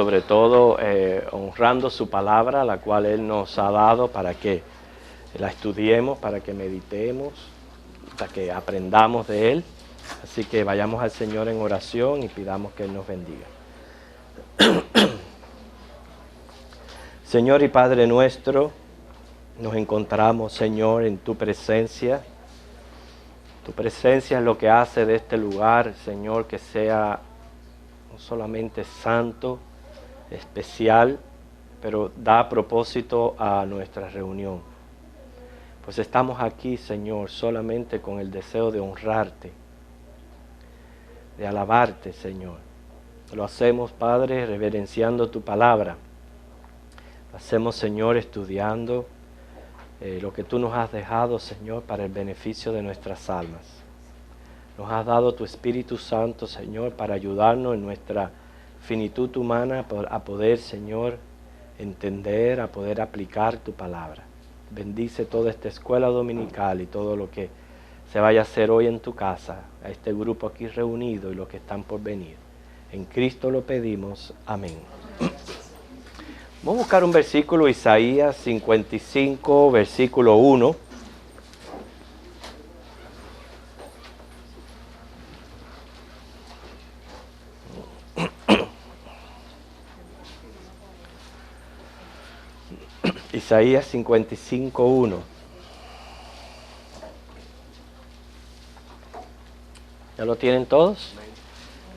sobre todo honrando su palabra, la cual Él nos ha dado para que la estudiemos, para que meditemos, para que aprendamos de Él. Así que vayamos al Señor en oración y pidamos que Él nos bendiga. Señor y Padre nuestro, nos encontramos, Señor, en tu presencia. Tu presencia es lo que hace de este lugar, Señor, que sea no solamente santo, especial, pero da propósito a nuestra reunión. Pues estamos aquí, Señor, solamente con el deseo de honrarte, de alabarte, Señor. Lo hacemos, Padre, reverenciando tu palabra. Lo hacemos, Señor, estudiando lo que tú nos has dejado, Señor, para el beneficio de nuestras almas. Nos has dado tu Espíritu Santo, Señor, para ayudarnos en nuestra finitud humana a poder, Señor, entender, a poder aplicar tu palabra. Bendice toda esta escuela dominical y todo lo que se vaya a hacer hoy en tu casa, a este grupo aquí reunido y los que están por venir. En Cristo lo pedimos. Amén. Vamos a buscar un versículo, Isaías 55, versículo 1. Isaías 55, 1. ¿Ya lo tienen todos?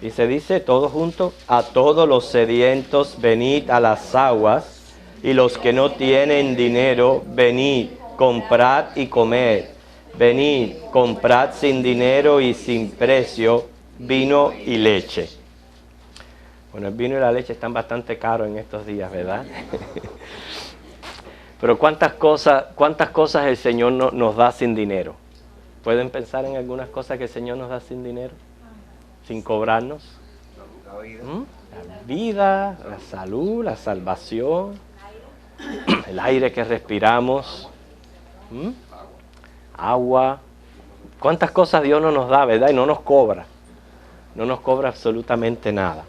Y se dice todos juntos: a todos los sedientos venid a las aguas, y los que no tienen dinero, venid, comprad y comed. Venid, comprad sin dinero y sin precio vino y leche. Bueno, el vino y la leche están bastante caros en estos días, ¿verdad? Pero ¿cuántas cosas el Señor nos da sin dinero? ¿Pueden pensar en algunas cosas que el Señor nos da sin dinero? Sin cobrarnos. La vida, la salud, la salvación, el aire que respiramos, agua. ¿Cuántas cosas Dios no nos da, verdad? Y no nos cobra. No nos cobra absolutamente nada.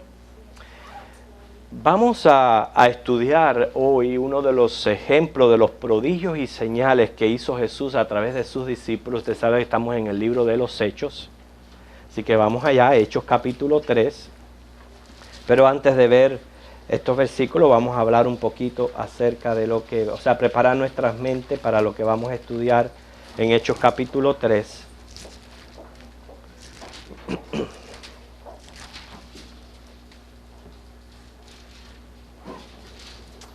Vamos a estudiar hoy uno de los ejemplos de los prodigios y señales que hizo Jesús a través de sus discípulos. Usted sabe que estamos en el libro de los Hechos. Así que vamos allá, Hechos capítulo 3. Pero antes de ver estos versículos, vamos a hablar un poquito acerca de lo que, preparar nuestras mentes para lo que vamos a estudiar en Hechos capítulo 3.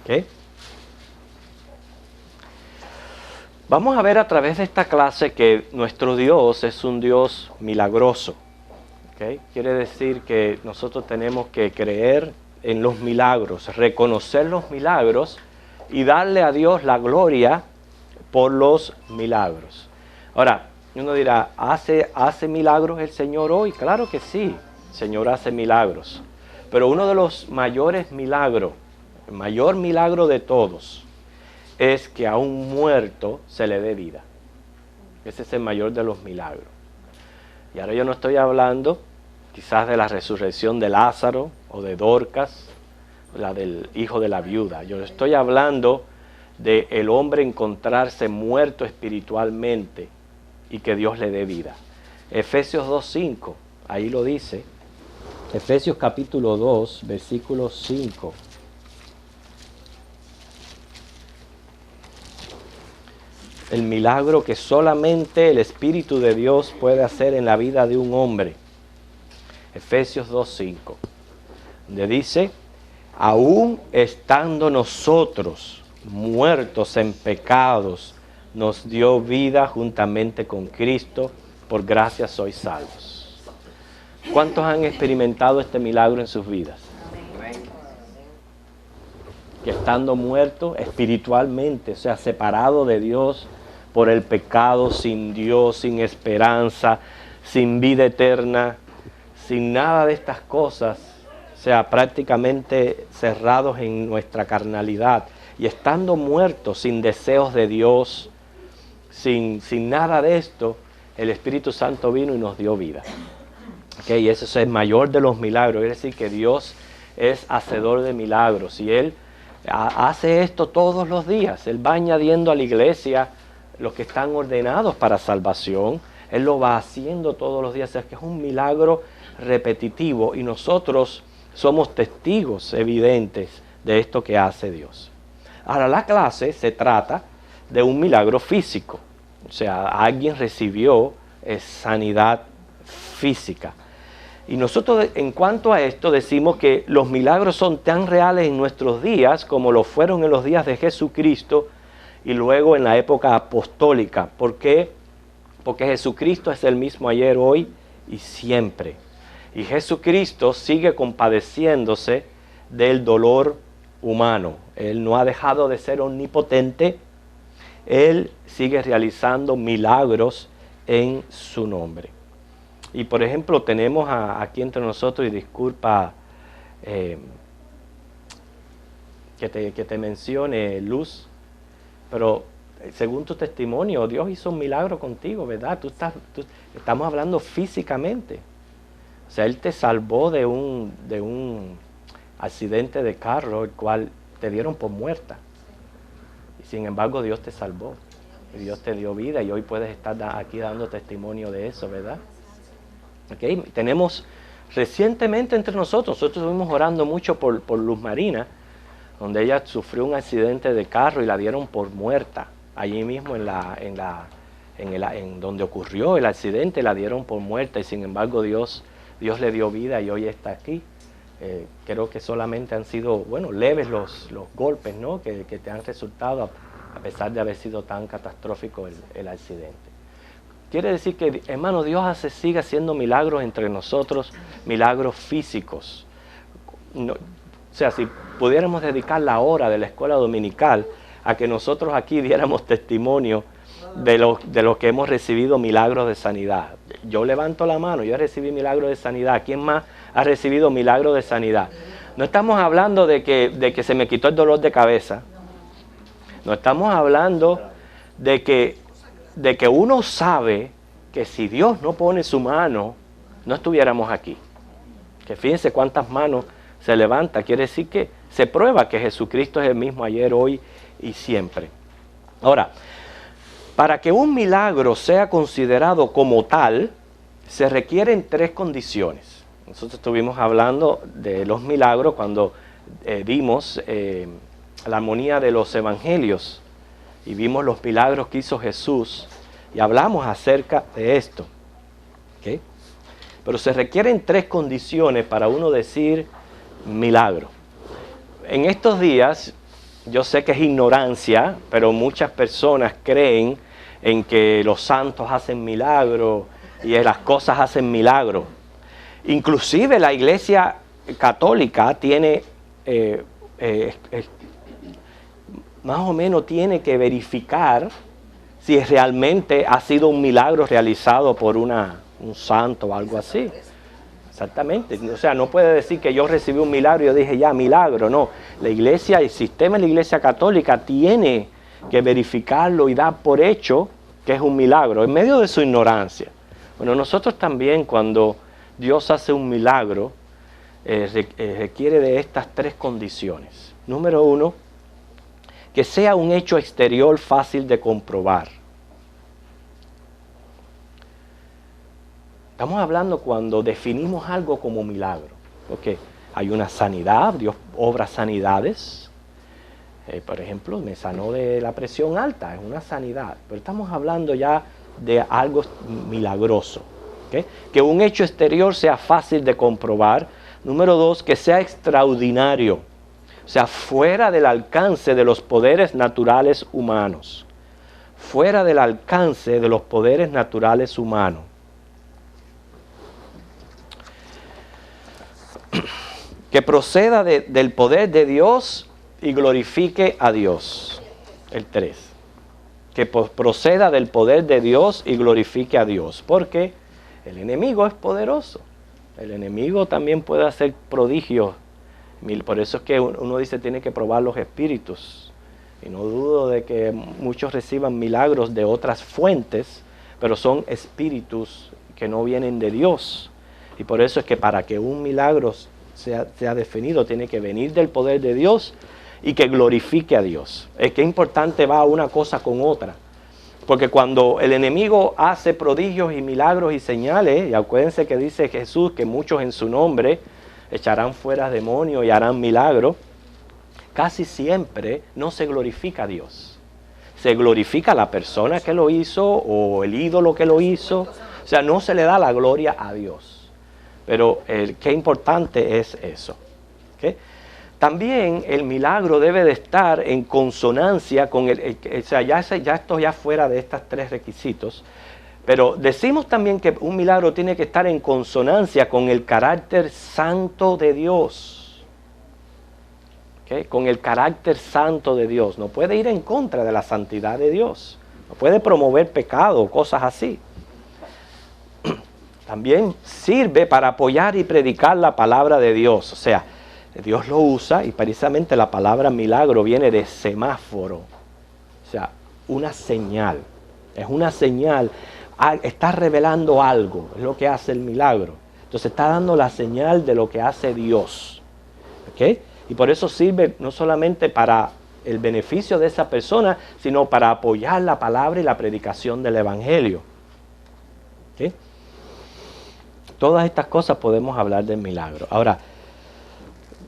¿Okay? Vamos a ver a través de esta clase que nuestro Dios es un Dios milagroso. ¿Okay? Quiere decir que nosotros tenemos que creer en los milagros, reconocer los milagros y darle a Dios la gloria por los milagros. Ahora, uno dirá, ¿hace milagros el Señor hoy? Claro que sí, el Señor hace milagros. Pero uno de los mayores milagros, el mayor milagro de todos, es que a un muerto se le dé vida. Ese es el mayor de los milagros. Y ahora yo no estoy hablando quizás de la resurrección de Lázaro o de Dorcas, la del hijo de la viuda. Yo estoy hablando de el hombre encontrarse muerto espiritualmente y que Dios le dé vida. Efesios 2:5, ahí lo dice. Efesios capítulo 2, versículo 5. El milagro que solamente el Espíritu de Dios puede hacer en la vida de un hombre. Efesios 2:5, donde dice: aún estando nosotros muertos en pecados, nos dio vida juntamente con Cristo, por gracia sois salvos. ¿Cuántos han experimentado este milagro en sus vidas? Que estando muertos espiritualmente, separado de Dios por el pecado, sin Dios, sin esperanza, sin vida eterna, sin nada de estas cosas, prácticamente cerrados en nuestra carnalidad y estando muertos sin deseos de Dios, sin nada de esto, el Espíritu Santo vino y nos dio vida. ¿Okay? Y ese es el mayor de los milagros, es decir, que Dios es hacedor de milagros y Él hace esto todos los días. Él va añadiendo a la iglesia los que están ordenados para salvación. Él lo va haciendo todos los días. Es que es un milagro repetitivo y nosotros somos testigos evidentes de esto que hace Dios. Ahora, la clase se trata de un milagro físico. O sea, alguien recibió sanidad física. Y nosotros en cuanto a esto decimos que los milagros son tan reales en nuestros días como lo fueron en los días de Jesucristo y luego en la época apostólica. ¿Por qué? Porque Jesucristo es el mismo ayer, hoy y siempre. Y Jesucristo sigue compadeciéndose del dolor humano. Él no ha dejado de ser omnipotente. Él sigue realizando milagros en su nombre. Y por ejemplo tenemos aquí entre nosotros, y disculpa que te mencione, Luz, pero según tu testimonio, Dios hizo un milagro contigo, ¿verdad? Estamos hablando físicamente. O sea, Él te salvó de un accidente de carro, el cual te dieron por muerta. Y sin embargo, Dios te salvó. Y Dios te dio vida y hoy puedes estar aquí dando testimonio de eso, ¿verdad? Okay. Tenemos recientemente entre nosotros estuvimos orando mucho por Luz Marina, donde ella sufrió un accidente de carro y la dieron por muerta. Allí mismo en donde ocurrió el accidente la dieron por muerta y sin embargo Dios le dio vida y hoy está aquí. Creo que solamente han sido, leves los golpes, ¿no? que te han resultado a pesar de haber sido tan catastrófico el accidente. Quiere decir que, hermano, Dios sigue haciendo milagros entre nosotros, milagros físicos. No, o sea, si pudiéramos dedicar la hora de la escuela dominical a que nosotros aquí diéramos testimonio de lo que hemos recibido milagros de sanidad. Yo levanto la mano, yo recibí milagros de sanidad. ¿Quién más ha recibido milagros de sanidad? No estamos hablando de que se me quitó el dolor de cabeza. No estamos hablando de que uno sabe que si Dios no pone su mano, no estuviéramos aquí. Que fíjense cuántas manos se levantan. Quiere decir que se prueba que Jesucristo es el mismo ayer, hoy y siempre. Ahora, para que un milagro sea considerado como tal, se requieren 3 condiciones. Nosotros estuvimos hablando de los milagros cuando vimos la armonía de los evangelios y vimos los milagros que hizo Jesús y hablamos acerca de esto. ¿Okay? Pero se requieren 3 condiciones para uno decir milagro. En estos días, yo sé que es ignorancia, pero muchas personas creen en que los santos hacen milagros y las cosas hacen milagros. Inclusive la Iglesia Católica tiene más o menos tiene que verificar si realmente ha sido un milagro realizado por un santo o algo así. Exactamente. O sea, no puede decir que yo recibí un milagro y yo dije ya, milagro. No, la Iglesia, el sistema de la Iglesia Católica tiene que verificarlo y dar por hecho que es un milagro, en medio de su ignorancia. Bueno, nosotros también cuando Dios hace un milagro, requiere de estas 3 condiciones. Número 1, que sea un hecho exterior fácil de comprobar. Estamos hablando cuando definimos algo como milagro. Porque hay una sanidad, Dios obra sanidades. Por ejemplo, me sanó de la presión alta, es una sanidad. Pero estamos hablando ya de algo milagroso. ¿Okay? Que un hecho exterior sea fácil de comprobar. Número 2, que sea extraordinario. O sea, fuera del alcance de los poderes naturales humanos. Fuera del alcance de los poderes naturales humanos. Que proceda del poder de Dios y glorifique a Dios. El 3. Que proceda del poder de Dios y glorifique a Dios. Porque el enemigo es poderoso. El enemigo también puede hacer prodigios. Por eso es que uno dice tiene que probar los espíritus. Y no dudo de que muchos reciban milagros de otras fuentes, pero son espíritus que no vienen de Dios. Y por eso es que para que un milagro se ha definido, tiene que venir del poder de Dios y que glorifique a Dios. Es que importante va una cosa con otra. Porque cuando el enemigo hace prodigios y milagros y señales, y acuérdense que dice Jesús que muchos en su nombre echarán fuera demonios y harán milagros, casi siempre no se glorifica a Dios. Se glorifica a la persona que lo hizo o el ídolo que lo hizo. O sea, no se le da la gloria a Dios. Pero qué importante es eso. ¿Okay? También el milagro debe de estar en consonancia con o sea, ya esto ya fuera de estos tres requisitos, pero decimos también que un milagro tiene que estar en consonancia con el carácter santo de Dios. ¿Okay? Con el carácter santo de Dios. No puede ir en contra de la santidad de Dios. No puede promover pecado o cosas así. También sirve para apoyar y predicar la palabra de Dios. O sea, Dios lo usa y precisamente la palabra milagro viene de semáforo. O sea, una señal. Es una señal. Está revelando algo. Es lo que hace el milagro. Entonces está dando la señal de lo que hace Dios. ¿Ok? Y por eso sirve no solamente para el beneficio de esa persona, sino para apoyar la palabra y la predicación del evangelio. ¿Ok? Todas estas cosas podemos hablar del milagro. Ahora,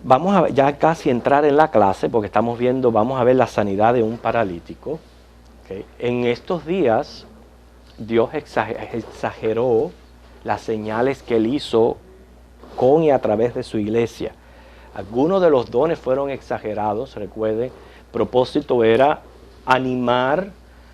vamos a ya casi entrar en la clase porque vamos a ver la sanidad de un paralítico. ¿Okay? En estos días, Dios exageró las señales que Él hizo con y a través de su iglesia. Algunos de los dones fueron exagerados, recuerden. El propósito era animar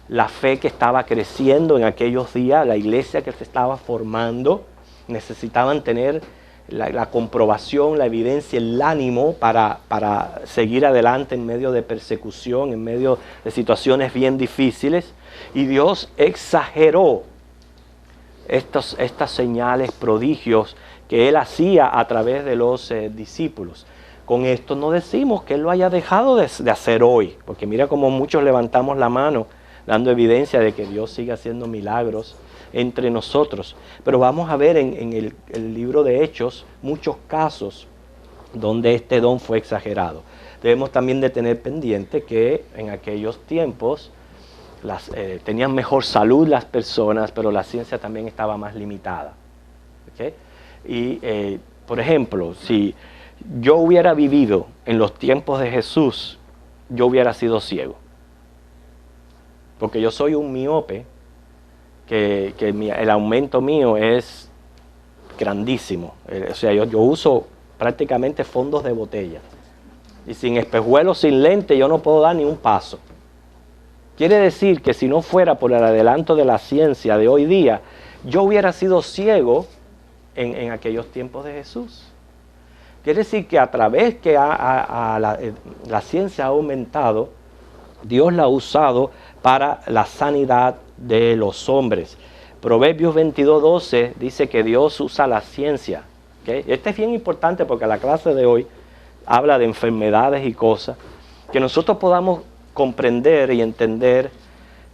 la fe que estaba creciendo en aquellos días, la iglesia que se estaba formando. Necesitaban tener la comprobación, la evidencia, el ánimo para seguir adelante en medio de persecución, en medio de situaciones bien difíciles. Y Dios exageró estas señales, prodigios que Él hacía a través de los discípulos. Con esto no decimos que Él lo haya dejado de hacer hoy, porque mira cómo muchos levantamos la mano dando evidencia de que Dios sigue haciendo milagros entre nosotros. Pero vamos a ver en el libro de Hechos muchos casos donde este don fue exagerado. Debemos también de tener pendiente que en aquellos tiempos tenían mejor salud las personas, pero la ciencia también estaba más limitada. ¿Okay? Y, por ejemplo, si yo hubiera vivido en los tiempos de Jesús, yo hubiera sido ciego. Porque yo soy un miope, que el aumento mío es grandísimo. O sea, yo uso prácticamente fondos de botella. Y sin espejuelos, sin lente, yo no puedo dar ni un paso. Quiere decir que si no fuera por el adelanto de la ciencia de hoy día, yo hubiera sido ciego en aquellos tiempos de Jesús. Quiere decir que a través que la ciencia ha aumentado, Dios la ha usado para la sanidad de los hombres. Proverbios 22:12 dice que Dios usa la ciencia. ¿Okay? Este es bien importante porque la clase de hoy habla de enfermedades y cosas. Que nosotros podamos comprender y entender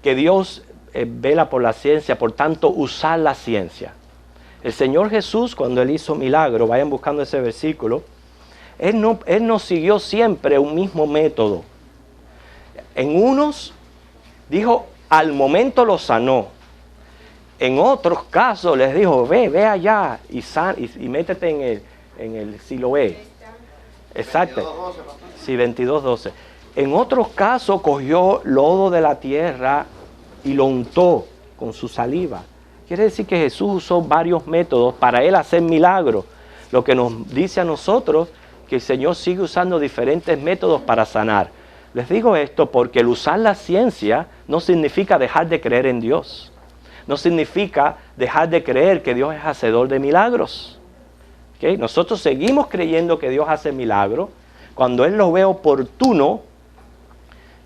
que Dios vela por la ciencia, por tanto usar la ciencia. El Señor Jesús, cuando Él hizo milagro, vayan buscando ese versículo, Él no siguió siempre un mismo método. En unos dijo, al momento lo sanó. En otros casos les dijo, ve allá y métete en el Siloé. Exacto. Sí, 22:12. En otros casos cogió lodo de la tierra y lo untó con su saliva. Quiere decir que Jesús usó varios métodos para Él hacer milagros. Lo que nos dice a nosotros que el Señor sigue usando diferentes métodos para sanar. Les digo esto porque el usar la ciencia no significa dejar de creer en Dios. No significa dejar de creer que Dios es hacedor de milagros. ¿Okay? Nosotros seguimos creyendo que Dios hace milagros. Cuando Él lo ve oportuno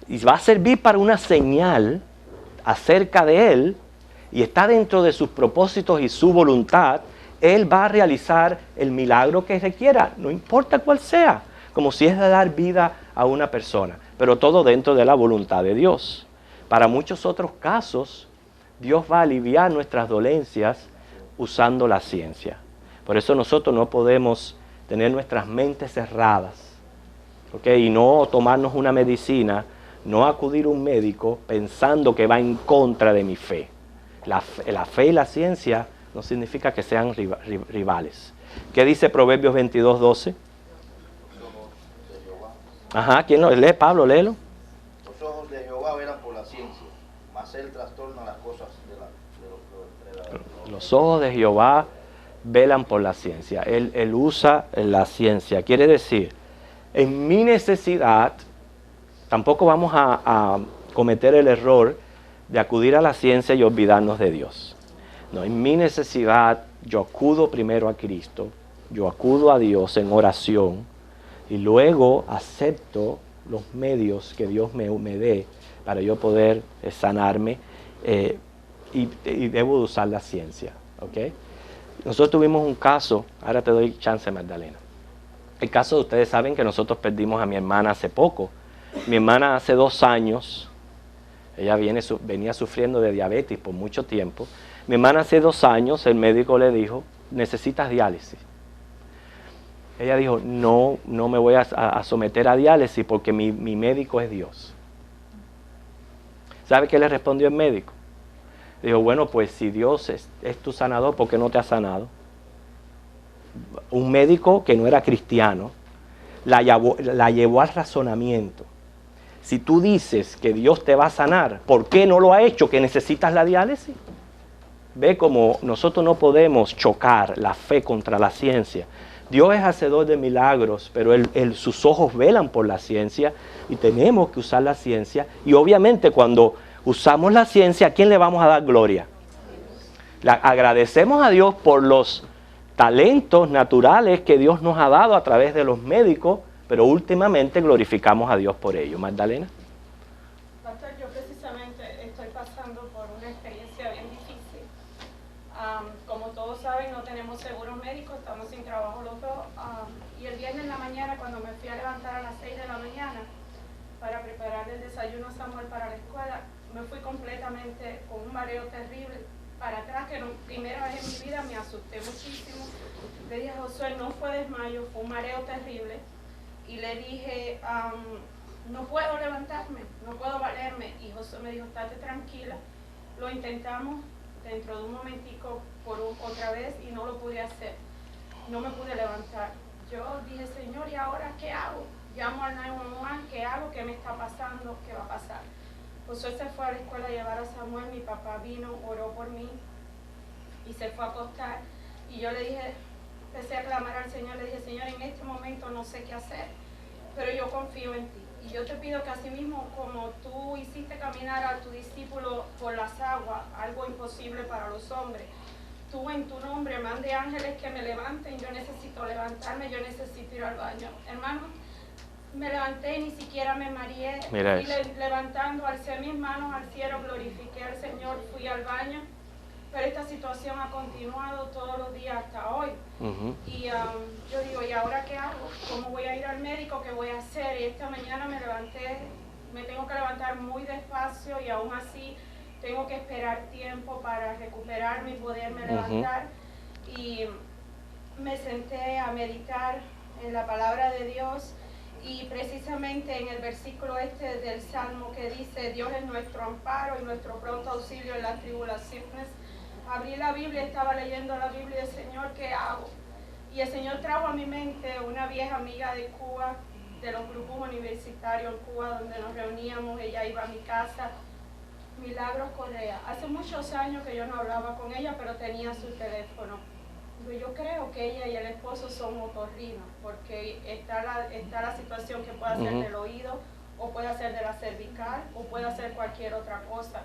y va a servir para una señal acerca de Él y está dentro de sus propósitos y su voluntad, Él va a realizar el milagro que requiera, no importa cuál sea, como si es de dar vida a una persona, pero todo dentro de la voluntad de Dios. Para muchos otros casos, Dios va a aliviar nuestras dolencias usando la ciencia. Por eso nosotros no podemos tener nuestras mentes cerradas, ¿okay? Y no tomarnos una medicina, no acudir a un médico pensando que va en contra de mi fe. La fe y la ciencia no significa que sean rivales. ¿Qué dice Proverbios 22:12? Ajá, ¿quién lo lee? Pablo, léelo. Los ojos de Jehová velan por la ciencia, mas él trastorna las cosas de Los ojos de Jehová velan por la ciencia. Él usa la ciencia. Quiere decir, en mi necesidad, tampoco vamos a cometer el error de acudir a la ciencia y olvidarnos de Dios. No, en mi necesidad, yo acudo primero a Cristo, yo acudo a Dios en oración y luego acepto los medios que Dios me dé para yo poder sanarme y debo usar la ciencia. ¿Okay? Nosotros tuvimos un caso, ahora te doy chance, Magdalena. El caso, ustedes saben que nosotros perdimos a mi hermana hace poco. Mi hermana hace 2 años, ella venía sufriendo de diabetes por mucho tiempo. Mi hermana hace 2 años, el médico le dijo, necesitas diálisis. Ella dijo, no me voy a someter a diálisis porque mi médico es Dios. ¿Sabe qué le respondió el médico? Dijo, bueno, pues si Dios es tu sanador, ¿por qué no te ha sanado? Un médico que no era cristiano la llevó al razonamiento. Si tú dices que Dios te va a sanar, ¿por qué no lo ha hecho, que necesitas la diálisis? Ve como nosotros no podemos chocar la fe contra la ciencia. Dios es hacedor de milagros, pero sus ojos velan por la ciencia y tenemos que usar la ciencia. Y obviamente cuando usamos la ciencia, ¿a quién le vamos a dar gloria? Agradecemos a Dios por los talentos naturales que Dios nos ha dado a través de los médicos, pero últimamente glorificamos a Dios por ello. Magdalena. Pastor, yo precisamente estoy pasando por una experiencia bien difícil. Como todos saben, no tenemos seguro médico, estamos sin trabajo los dos. Y el viernes en la mañana, cuando me fui a levantar a las 6 de la mañana para preparar el desayuno a Samuel para la escuela, me fui completamente con un mareo terrible para atrás, que primera vez en mi vida me asusté muchísimo. Le dije a Josué, no fue desmayo, fue un mareo terrible. Y le dije, no puedo levantarme, no puedo valerme. Y Josué me dijo, estate tranquila. Lo intentamos dentro de un momentico otra vez y no lo pude hacer. No me pude levantar. Yo dije, Señor, ¿y ahora qué hago? Llamo al 911, ¿qué hago? ¿Qué me está pasando? ¿Qué va a pasar? Josué se fue a la escuela a llevar a Samuel, mi papá vino, oró por mí y se fue a acostar. Y yo le dije, empecé a clamar al Señor, le dije, Señor, en este momento no sé qué hacer, pero yo confío en ti. Y yo te pido que así mismo como tú hiciste caminar a tu discípulo por las aguas, algo imposible para los hombres, tú en tu nombre mande ángeles que me levanten, yo necesito levantarme, yo necesito ir al baño. Hermano, me levanté y ni siquiera me mareé. Mira y levantando, alcé mis manos al cielo, glorifiqué al Señor, fui al baño. Pero esta situación ha continuado todos los días hasta hoy. Y yo digo, ¿y ahora qué hago? ¿Cómo voy a ir al médico? ¿Qué voy a hacer? Y esta mañana me levanté, me tengo que levantar muy despacio y aún así tengo que esperar tiempo para recuperarme y poderme levantar. Y me senté a meditar en la palabra de Dios. Y precisamente en el versículo del Salmo que dice, Dios es nuestro amparo y nuestro pronto auxilio en las tribulaciones. Abrí la Biblia, estaba leyendo la Biblia y el Señor, ¿qué hago? Y el Señor trajo a mi mente una vieja amiga de Cuba, de los grupos universitarios en Cuba, donde nos reuníamos, ella iba a mi casa, Milagros Correa. Hace muchos años que yo no hablaba con ella, pero tenía su teléfono. Yo creo que ella y el esposo son otorrinos, porque está la situación que puede ser del oído, o puede ser de la cervical, o puede ser cualquier otra cosa.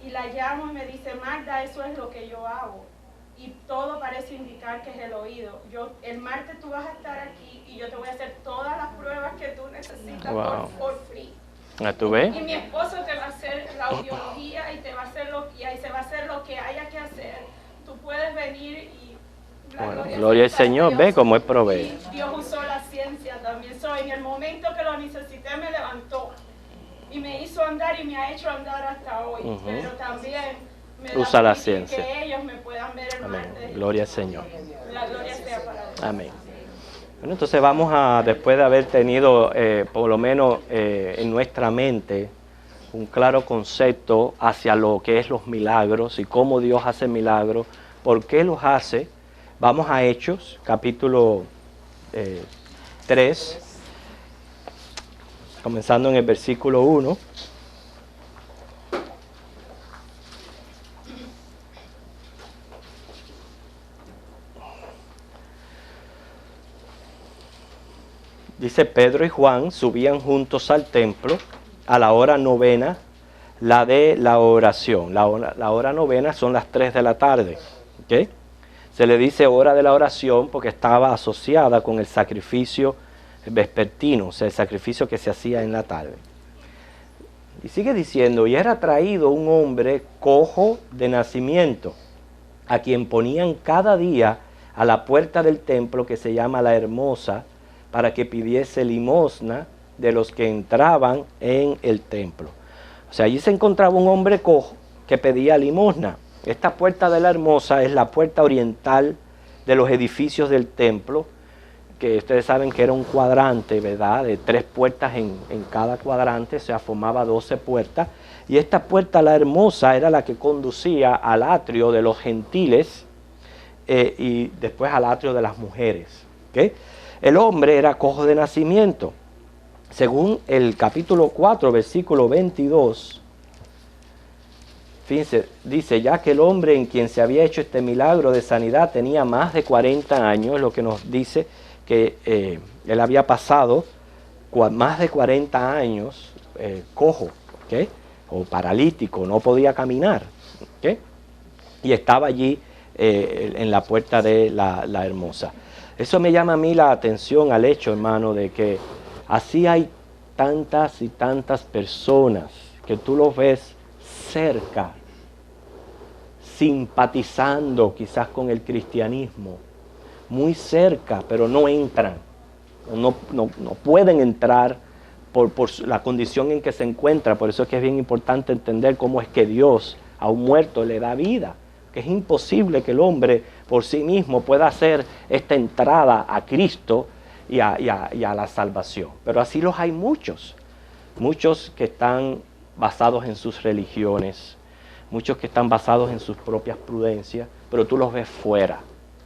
Y la llamo y me dice, Magda, eso es lo que yo hago. Y todo parece indicar que es el oído. El martes tú vas a estar aquí y yo te voy a hacer todas las pruebas que tú necesitas por free. ¿Tú ves? Y mi esposo te va a hacer la audiología y se va a hacer lo que haya que hacer. Tú puedes venir y... Bueno, gloria al Señor, ve cómo Él provee. Y Dios usó la ciencia también. En el momento que lo necesité me levantó y me hizo andar y me ha hecho andar hasta hoy. Pero también me usa la ciencia. Que ellos me puedan ver el Amén. martes. Gloria al Señor. La gloria sea para Dios. Amén. Bueno, entonces vamos a, después de haber tenido por lo menos en nuestra mente un claro concepto hacia lo que es los milagros y cómo Dios hace milagros, por qué los hace, vamos a Hechos, capítulo 3, comenzando en el versículo 1. Dice: Pedro y Juan subían juntos al templo a la hora novena, la de la oración. La hora novena son las 3 de la tarde. ¿Okay? Se le dice hora de la oración porque estaba asociada con el sacrificio vespertino, o sea, el sacrificio que se hacía en la tarde. Y sigue diciendo: y era traído un hombre cojo de nacimiento, a quien ponían cada día a la puerta del templo, que se llama La Hermosa, para que pidiese limosna de los que entraban en el templo. O sea, allí se encontraba un hombre cojo que pedía limosna. Esta puerta de La Hermosa es la puerta oriental de los edificios del templo, que ustedes saben que era un cuadrante, ¿verdad?, de 3 puertas en cada cuadrante, o sea, formaba 12 puertas. Y esta puerta, La Hermosa, era la que conducía al atrio de los gentiles y después al atrio de las mujeres. ¿Okay? El hombre era cojo de nacimiento. Según el capítulo 4, versículo 22, fíjense, dice: ya que el hombre en quien se había hecho este milagro de sanidad tenía más de 40 años, lo que nos dice que él había pasado más de 40 años cojo, ¿okay?, o paralítico, no podía caminar, ¿okay?, y estaba allí en la puerta de la Hermosa. Eso me llama a mí la atención al hecho, hermano, de que así hay tantas y tantas personas que tú los ves cerca, simpatizando quizás con el cristianismo, muy cerca, pero no entran, no pueden entrar por la condición en que se encuentra. Por eso es que es bien importante entender cómo es que Dios a un muerto le da vida, que es imposible que el hombre por sí mismo pueda hacer esta entrada a Cristo y a la salvación. Pero así los hay muchos que están basados en sus religiones, muchos que están basados en sus propias prudencias, pero tú los ves fuera,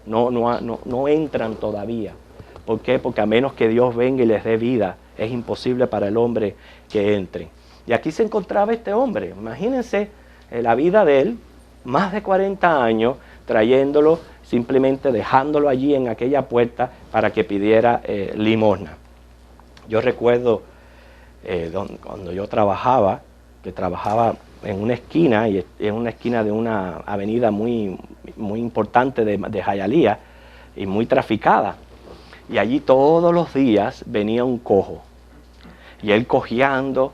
no entran todavía. ¿Por qué? Porque a menos que Dios venga y les dé vida, es imposible para el hombre que entre. Y aquí se encontraba este hombre, imagínense la vida de él, más de 40 años, trayéndolo, simplemente dejándolo allí en aquella puerta para que pidiera limosna. Yo recuerdo cuando yo trabajaba, que trabajaba en una esquina, y en una esquina de una avenida muy, muy importante de Hialeah y muy traficada. Y allí todos los días venía un cojo, y él cojeando,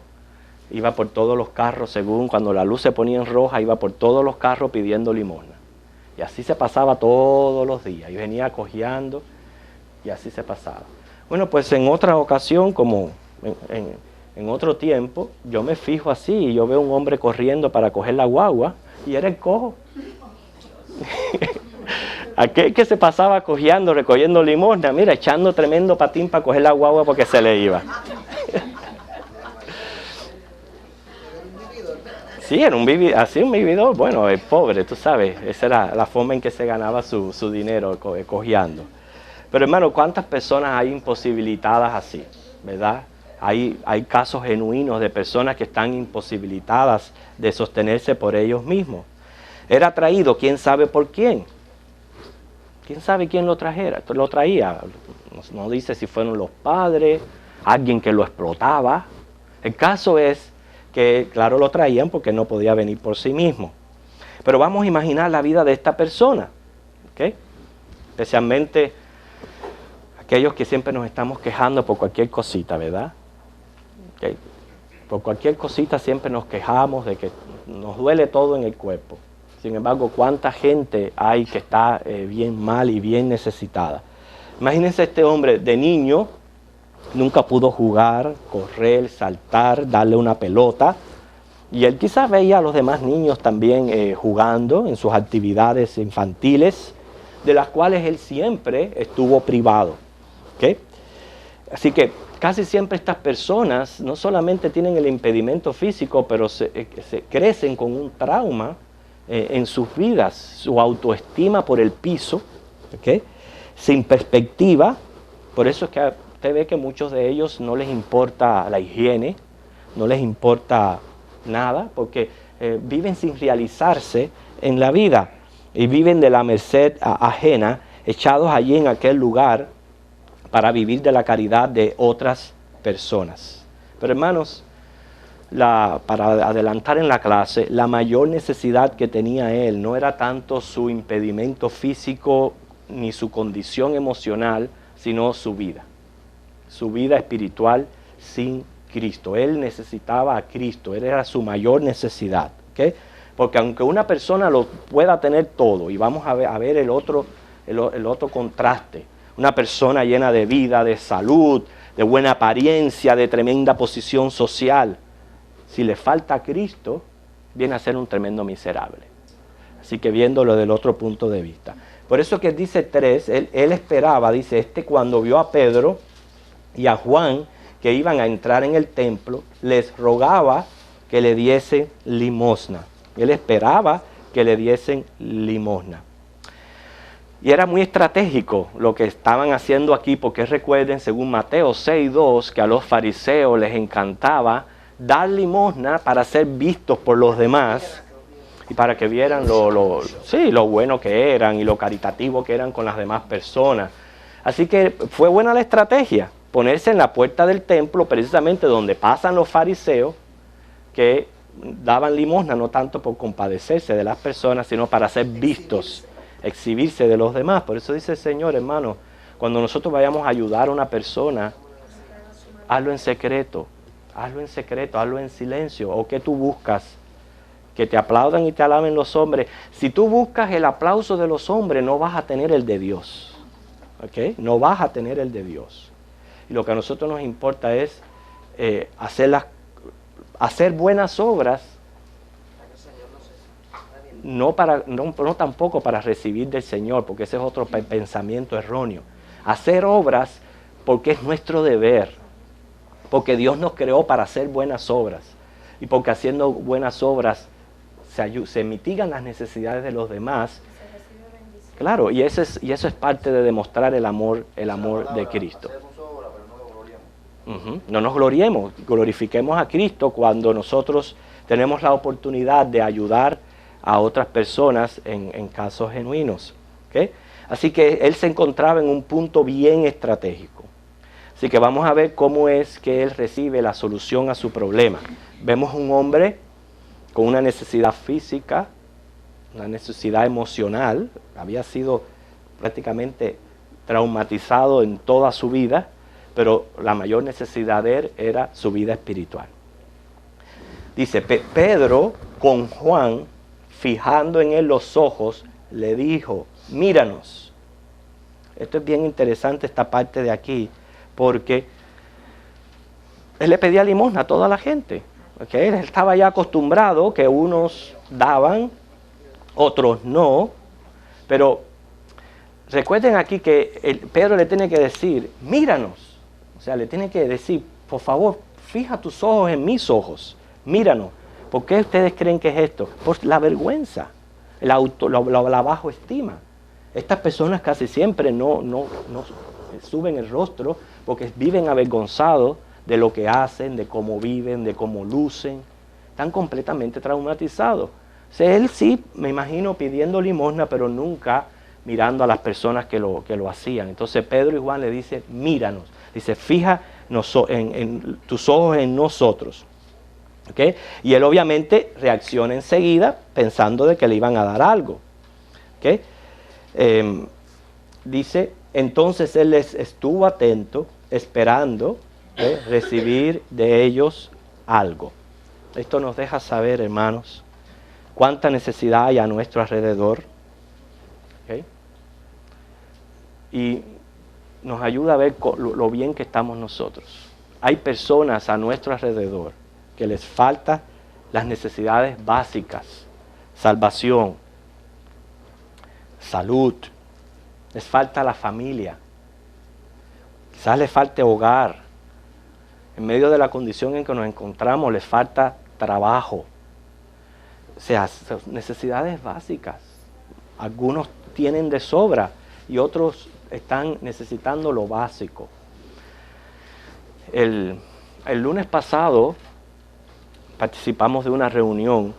iba por todos los carros, según cuando la luz se ponía en roja, iba por todos los carros pidiendo limosna. Y así se pasaba todos los días, y venía cojeando, y así se pasaba. Bueno, pues en otra ocasión, como en otro tiempo, yo me fijo así, y yo veo un hombre corriendo para coger la guagua, y era el cojo. Aquel que se pasaba cojeando, recogiendo limosna, mira, echando tremendo patín para coger la guagua porque se le iba. Sí, era un vividor, bueno, el pobre, tú sabes, esa era la forma en que se ganaba su dinero, cojeando. Pero hermano, ¿cuántas personas hay imposibilitadas así, verdad? Hay casos genuinos de personas que están imposibilitadas de sostenerse por ellos mismos. Era traído, ¿quién sabe por quién? ¿Quién sabe quién lo traía? No dice si fueron los padres, alguien que lo explotaba. El caso es que, claro, lo traían porque no podía venir por sí mismo. Pero vamos a imaginar la vida de esta persona, ¿okay? Especialmente aquellos que siempre nos estamos quejando por cualquier cosita, ¿verdad? ¿Okay? Por cualquier cosita siempre nos quejamos de que nos duele todo en el cuerpo. Sin embargo, ¿cuánta gente hay que está bien mal y bien necesitada? Imagínense este hombre de niño, nunca pudo jugar, correr, saltar, darle una pelota. Y él quizás veía a los demás niños también jugando en sus actividades infantiles, de las cuales él siempre estuvo privado. ¿Ok? Así que casi siempre estas personas no solamente tienen el impedimento físico, pero se crecen con un trauma en sus vidas, su autoestima por el piso, ¿ok? Sin perspectiva. Por eso es que usted ve que muchos de ellos no les importa la higiene, no les importa nada, porque viven sin realizarse en la vida y viven de la merced ajena, echados allí en aquel lugar para vivir de la caridad de otras personas. Pero hermanos, para adelantar en la clase, la mayor necesidad que tenía él no era tanto su impedimento físico ni su condición emocional, sino su vida espiritual sin Cristo. Él necesitaba a Cristo, él era su mayor necesidad, ¿okay? Porque aunque una persona lo pueda tener todo, y vamos a ver el otro contraste, una persona llena de vida, de salud, de buena apariencia, de tremenda posición social, si le falta a Cristo, viene a ser un tremendo miserable. Así que viéndolo del otro punto de vista. Por eso que dice 3, él esperaba, dice, cuando vio a Pedro y a Juan que iban a entrar en el templo, les rogaba que le diesen limosna. Él esperaba que le diesen limosna. Y era muy estratégico lo que estaban haciendo aquí, porque recuerden, según Mateo 6:2, que a los fariseos les encantaba dar limosna para ser vistos por los demás y para que vieran lo bueno que eran y lo caritativo que eran con las demás personas. Así que fue buena la estrategia, ponerse en la puerta del templo, precisamente donde pasan los fariseos, que daban limosna no tanto por compadecerse de las personas, sino para ser vistos, exhibirse de los demás. Por eso dice el Señor, hermano, cuando nosotros vayamos a ayudar a una persona, hazlo en secreto, hazlo en silencio. ¿O qué tú buscas? Que te aplaudan y te alaben los hombres. Si tú buscas el aplauso de los hombres, no vas a tener el de Dios. ¿Ok? No vas a tener el de Dios. Y lo que a nosotros nos importa es hacer buenas obras, no tampoco para recibir del Señor, porque ese es otro pensamiento erróneo. Hacer obras porque es nuestro deber, porque Dios nos creó para hacer buenas obras, y porque haciendo buenas obras se mitigan las necesidades de los demás. Claro, y eso es parte de demostrar el amor de Cristo. No nos gloriemos, glorifiquemos a Cristo cuando nosotros tenemos la oportunidad de ayudar a otras personas en casos genuinos. ¿Okay? Así que él se encontraba en un punto bien estratégico. Así que vamos a ver cómo es que él recibe la solución a su problema. Vemos un hombre con una necesidad física, una necesidad emocional, había sido prácticamente traumatizado en toda su vida, pero la mayor necesidad de él era su vida espiritual. Dice, Pedro con Juan, fijando en él los ojos, le dijo, míranos. Esto es bien interesante, esta parte de aquí, porque él le pedía limosna a toda la gente. ¿Okay? Él estaba ya acostumbrado que unos daban, otros no, pero recuerden aquí que Pedro le tiene que decir, míranos. O sea, le tiene que decir, por favor, fija tus ojos en mis ojos, míranos. ¿Por qué ustedes creen que es esto? Por la vergüenza, la bajo estima. Estas personas casi siempre no suben el rostro porque viven avergonzados de lo que hacen, de cómo viven, de cómo lucen. Están completamente traumatizados. O sea, él sí, me imagino, pidiendo limosna, pero nunca mirando a las personas que lo hacían. Entonces Pedro y Juan le dicen, míranos. Dice, fija en tus ojos en nosotros. ¿Okay? Y él obviamente reacciona enseguida pensando de que le iban a dar algo. ¿Okay? Dice, entonces él les estuvo atento, esperando recibir de ellos algo. Esto nos deja saber, hermanos, cuánta necesidad hay a nuestro alrededor. ¿Okay? Y nos ayuda a ver lo bien que estamos nosotros. Hay personas a nuestro alrededor que les falta las necesidades básicas, salvación, salud, les falta la familia. Quizás les falte hogar. En medio de la condición en que nos encontramos, les falta trabajo. O sea, son necesidades básicas. Algunos tienen de sobra y otros están necesitando lo básico. El lunes pasado participamos de una reunión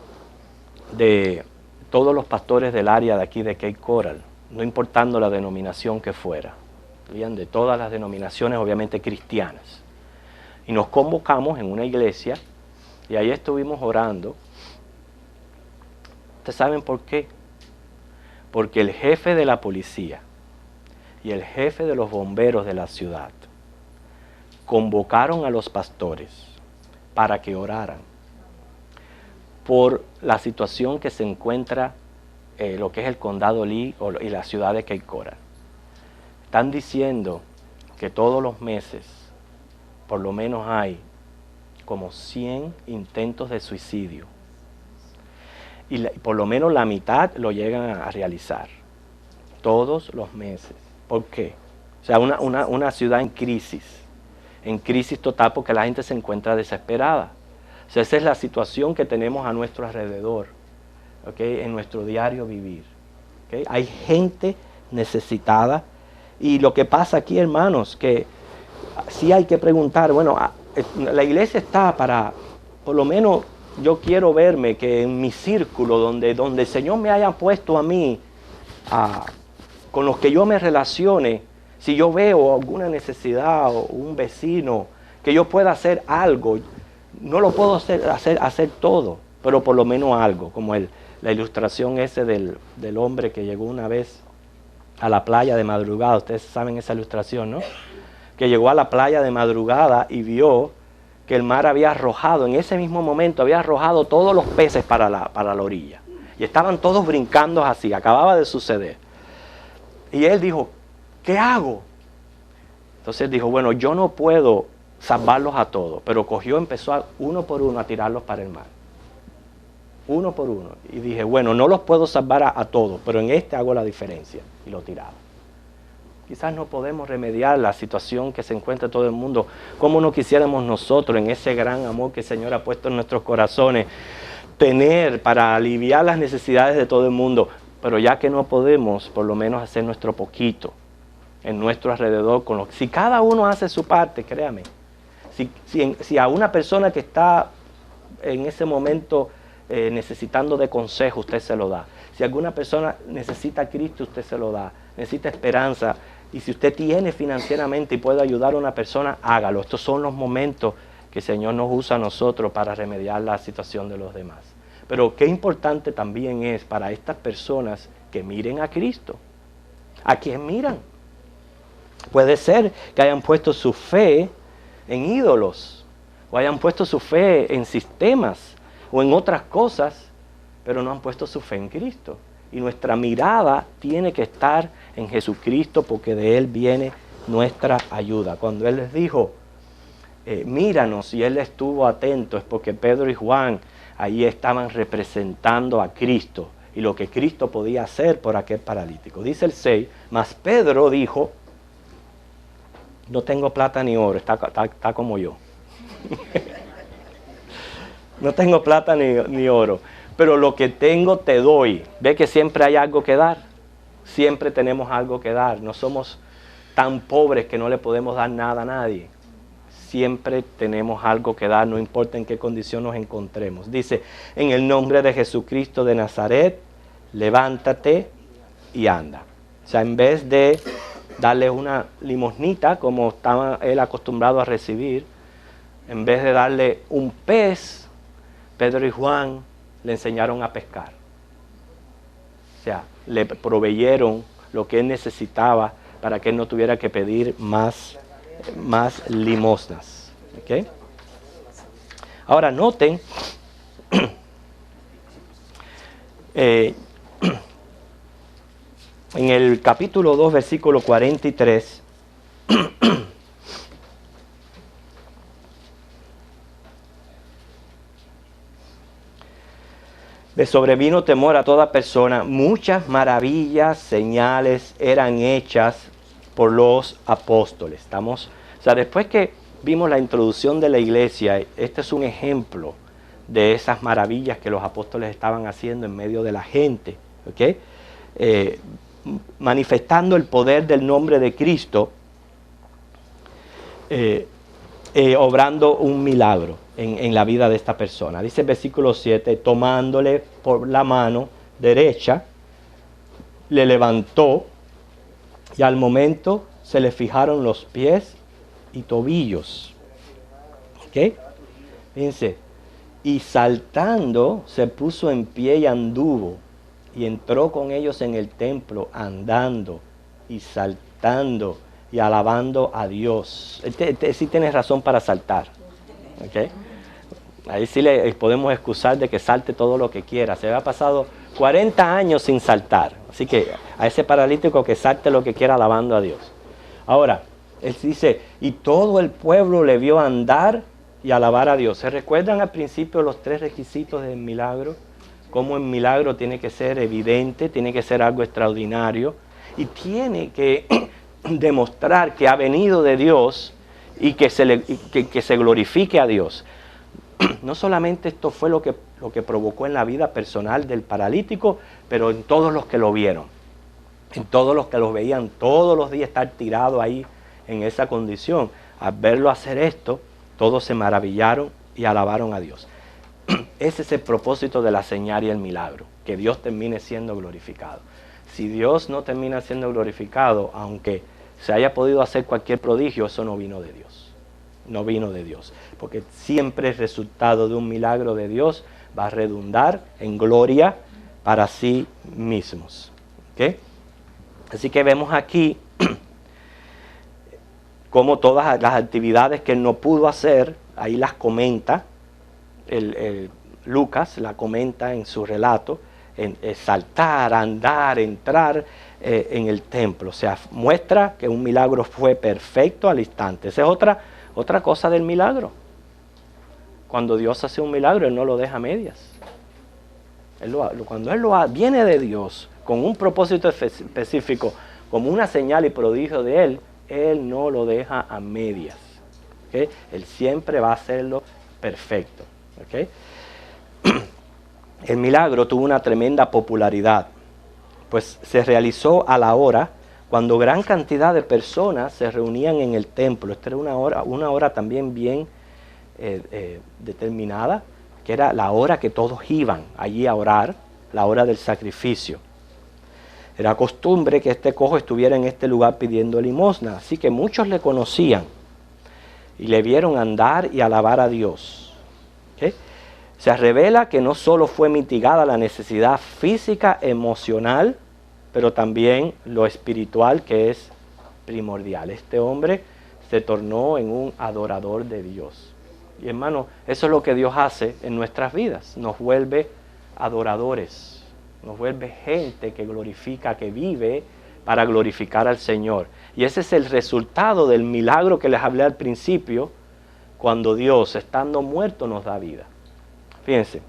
de todos los pastores del área de aquí de Cape Coral, no importando la denominación que fuera, bien, de todas las denominaciones obviamente cristianas. Y nos convocamos en una iglesia y ahí estuvimos orando. ¿Ustedes saben por qué? Porque el jefe de la policía y el jefe de los bomberos de la ciudad convocaron a los pastores para que oraran por la situación que se encuentra lo que es el condado Lee y la ciudad de Cape Coral. Están diciendo que todos los meses por lo menos hay como 100 intentos de suicidio y por lo menos la mitad lo llegan a realizar todos los meses. ¿Por qué? O sea, una ciudad en crisis total, porque la gente se encuentra desesperada. O sea, esa es la situación que tenemos a nuestro alrededor, ¿okay? En nuestro diario vivir. ¿Okay? Hay gente necesitada y lo que pasa aquí, hermanos, que sí hay que preguntar, bueno, la iglesia está para, por lo menos yo quiero verme que en mi círculo, donde el Señor me haya puesto a mí, con los que yo me relacione, si yo veo alguna necesidad o un vecino, que yo pueda hacer algo. No lo puedo hacer todo, pero por lo menos algo, como la ilustración ese del hombre que llegó una vez a la playa de madrugada. Ustedes saben esa ilustración, ¿no? Que llegó a la playa de madrugada y vio que el mar había arrojado, en ese mismo momento había arrojado todos los peces para la orilla. Y estaban todos brincando así, acababa de suceder. Y él dijo, ¿qué hago? Entonces dijo, bueno, yo no puedo salvarlos a todos, pero cogió, empezó uno por uno a tirarlos para el mar. Uno por uno. Y dije, bueno, no los puedo salvar a todos, pero en este hago la diferencia. Y lo tiraba. Quizás no podemos remediar la situación que se encuentra todo el mundo, como no quisiéramos nosotros, en ese gran amor que el Señor ha puesto en nuestros corazones, tener para aliviar las necesidades de todo el mundo. Pero ya que no podemos, por lo menos hacer nuestro poquito en nuestro alrededor. Si cada uno hace su parte, créame, si a una persona que está en ese momento necesitando de consejo, usted se lo da. Si alguna persona necesita a Cristo, usted se lo da. Necesita esperanza. Y si usted tiene financieramente y puede ayudar a una persona, hágalo. Estos son los momentos que el Señor nos usa a nosotros para remediar la situación de los demás. Pero qué importante también es para estas personas que miren a Cristo. ¿A quién miran? Puede ser que hayan puesto su fe en ídolos, o hayan puesto su fe en sistemas, o en otras cosas, pero no han puesto su fe en Cristo. Y nuestra mirada tiene que estar en Jesucristo, porque de Él viene nuestra ayuda. Cuando Él les dijo, míranos, y Él estuvo atento, es porque Pedro y Juan ahí estaban representando a Cristo, y lo que Cristo podía hacer por aquel paralítico. Dice el 6, mas Pedro dijo, no tengo plata ni oro, está como yo. No tengo plata ni oro, pero lo que tengo te doy. Ve que siempre hay algo que dar, siempre tenemos algo que dar. No somos tan pobres que no le podemos dar nada a nadie. Siempre tenemos algo que dar, no importa en qué condición nos encontremos. Dice, en el nombre de Jesucristo de Nazaret, levántate y anda. O sea, en vez de darle una limosnita, como estaba él acostumbrado a recibir, en vez de darle un pez, Pedro y Juan le enseñaron a pescar. O sea, le proveyeron lo que él necesitaba para que él no tuviera que pedir más limosnas. ¿Okay? Ahora noten, en el capítulo 2, versículo 43, le sobrevino temor a toda persona, muchas maravillas, señales eran hechas por los apóstoles. O sea, después que vimos la introducción de la iglesia, este es un ejemplo de esas maravillas que los apóstoles estaban haciendo en medio de la gente, ¿ok? Manifestando el poder del nombre de Cristo, obrando un milagro en la vida de esta persona. Dice el versículo 7, tomándole por la mano derecha, le levantó y al momento se le fijaron los pies y tobillos. ¿Ok? Fíjense. Y saltando se puso en pie y anduvo y entró con ellos en el templo andando y saltando y alabando a Dios. Sí tienes razón para saltar. ¿Okay? Ahí sí le podemos excusar de que salte todo lo que quiera. Se había pasado 40 años sin saltar. Así que a ese paralítico que salte lo que quiera alabando a Dios. Ahora, él dice, y todo el pueblo le vio andar y alabar a Dios. ¿Se recuerdan al principio los 3 requisitos del milagro? Cómo el milagro tiene que ser evidente, tiene que ser algo extraordinario y tiene que demostrar que ha venido de Dios y que se glorifique a Dios. No solamente esto fue lo que provocó en la vida personal del paralítico, pero en todos los que lo vieron, en todos los que lo veían todos los días estar tirado ahí en esa condición. Al verlo hacer esto, todos se maravillaron y alabaron a Dios. Ese es el propósito de la señal y el milagro, que Dios termine siendo glorificado. Si Dios no termina siendo glorificado, aunque se haya podido hacer cualquier prodigio, eso no vino de Dios. No vino de Dios. Porque siempre el resultado de un milagro de Dios va a redundar en gloria para sí mismos. ¿Okay? Así que vemos aquí cómo todas las actividades que él no pudo hacer, ahí las comenta, Lucas la comenta en su relato, en saltar, andar, entrar en el templo. O sea, muestra que un milagro fue perfecto al instante. Esa es otra cosa del milagro. Cuando Dios hace un milagro, Él no lo deja a medias. Cuando Él viene de Dios con un propósito específico, como una señal y prodigio de Él, Él no lo deja a medias. ¿Okay? Él siempre va a hacerlo perfecto. ¿Okay? El milagro tuvo una tremenda popularidad, pues se realizó a la hora cuando gran cantidad de personas se reunían en el templo. Esta era una hora también bien determinada, que era la hora que todos iban allí a orar, la hora del sacrificio. Era costumbre que este cojo estuviera en este lugar pidiendo limosna, así que muchos le conocían y le vieron andar y alabar a Dios. ¿Okay? Se revela que no solo fue mitigada la necesidad física, emocional, pero también lo espiritual, que es primordial. Este hombre se tornó en un adorador de Dios. Y hermano, eso es lo que Dios hace en nuestras vidas. Nos vuelve adoradores, nos vuelve gente que glorifica, que vive para glorificar al Señor. Y ese es el resultado del milagro que les hablé al principio, cuando Dios, estando muerto, nos da vida. Fíjense,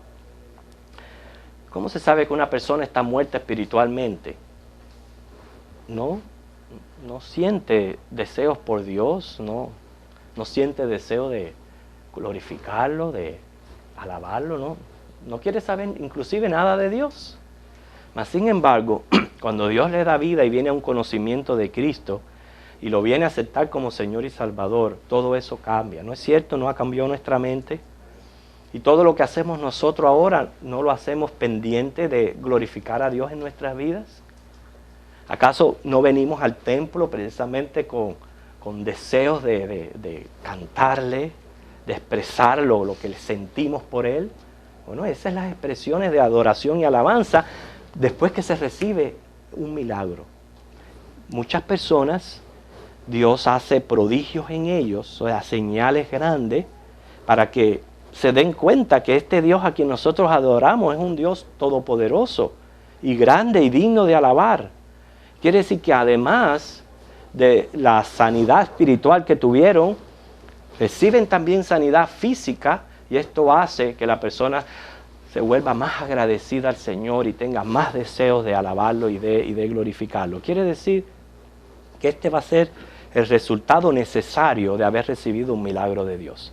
¿cómo se sabe que una persona está muerta espiritualmente? No siente deseos por Dios, no siente deseo de glorificarlo, de alabarlo, no quiere saber inclusive nada de Dios. Mas sin embargo, cuando Dios le da vida y viene a un conocimiento de Cristo y lo viene a aceptar como Señor y Salvador, todo eso cambia. ¿No es cierto? ¿No ha cambiado nuestra mente? Y todo lo que hacemos nosotros ahora, ¿no lo hacemos pendiente de glorificar a Dios en nuestras vidas? ¿Acaso no venimos al templo precisamente con deseos de cantarle, de expresar lo que sentimos por Él? Bueno, esas son las expresiones de adoración y alabanza después que se recibe un milagro. Muchas personas, Dios hace prodigios en ellos, o sea, señales grandes, para que se den cuenta que este Dios a quien nosotros adoramos es un Dios todopoderoso y grande y digno de alabar. Quiere decir que además de la sanidad espiritual que tuvieron, reciben también sanidad física, y esto hace que la persona se vuelva más agradecida al Señor y tenga más deseos de alabarlo y de glorificarlo. Quiere decir que este va a ser el resultado necesario de haber recibido un milagro de Dios,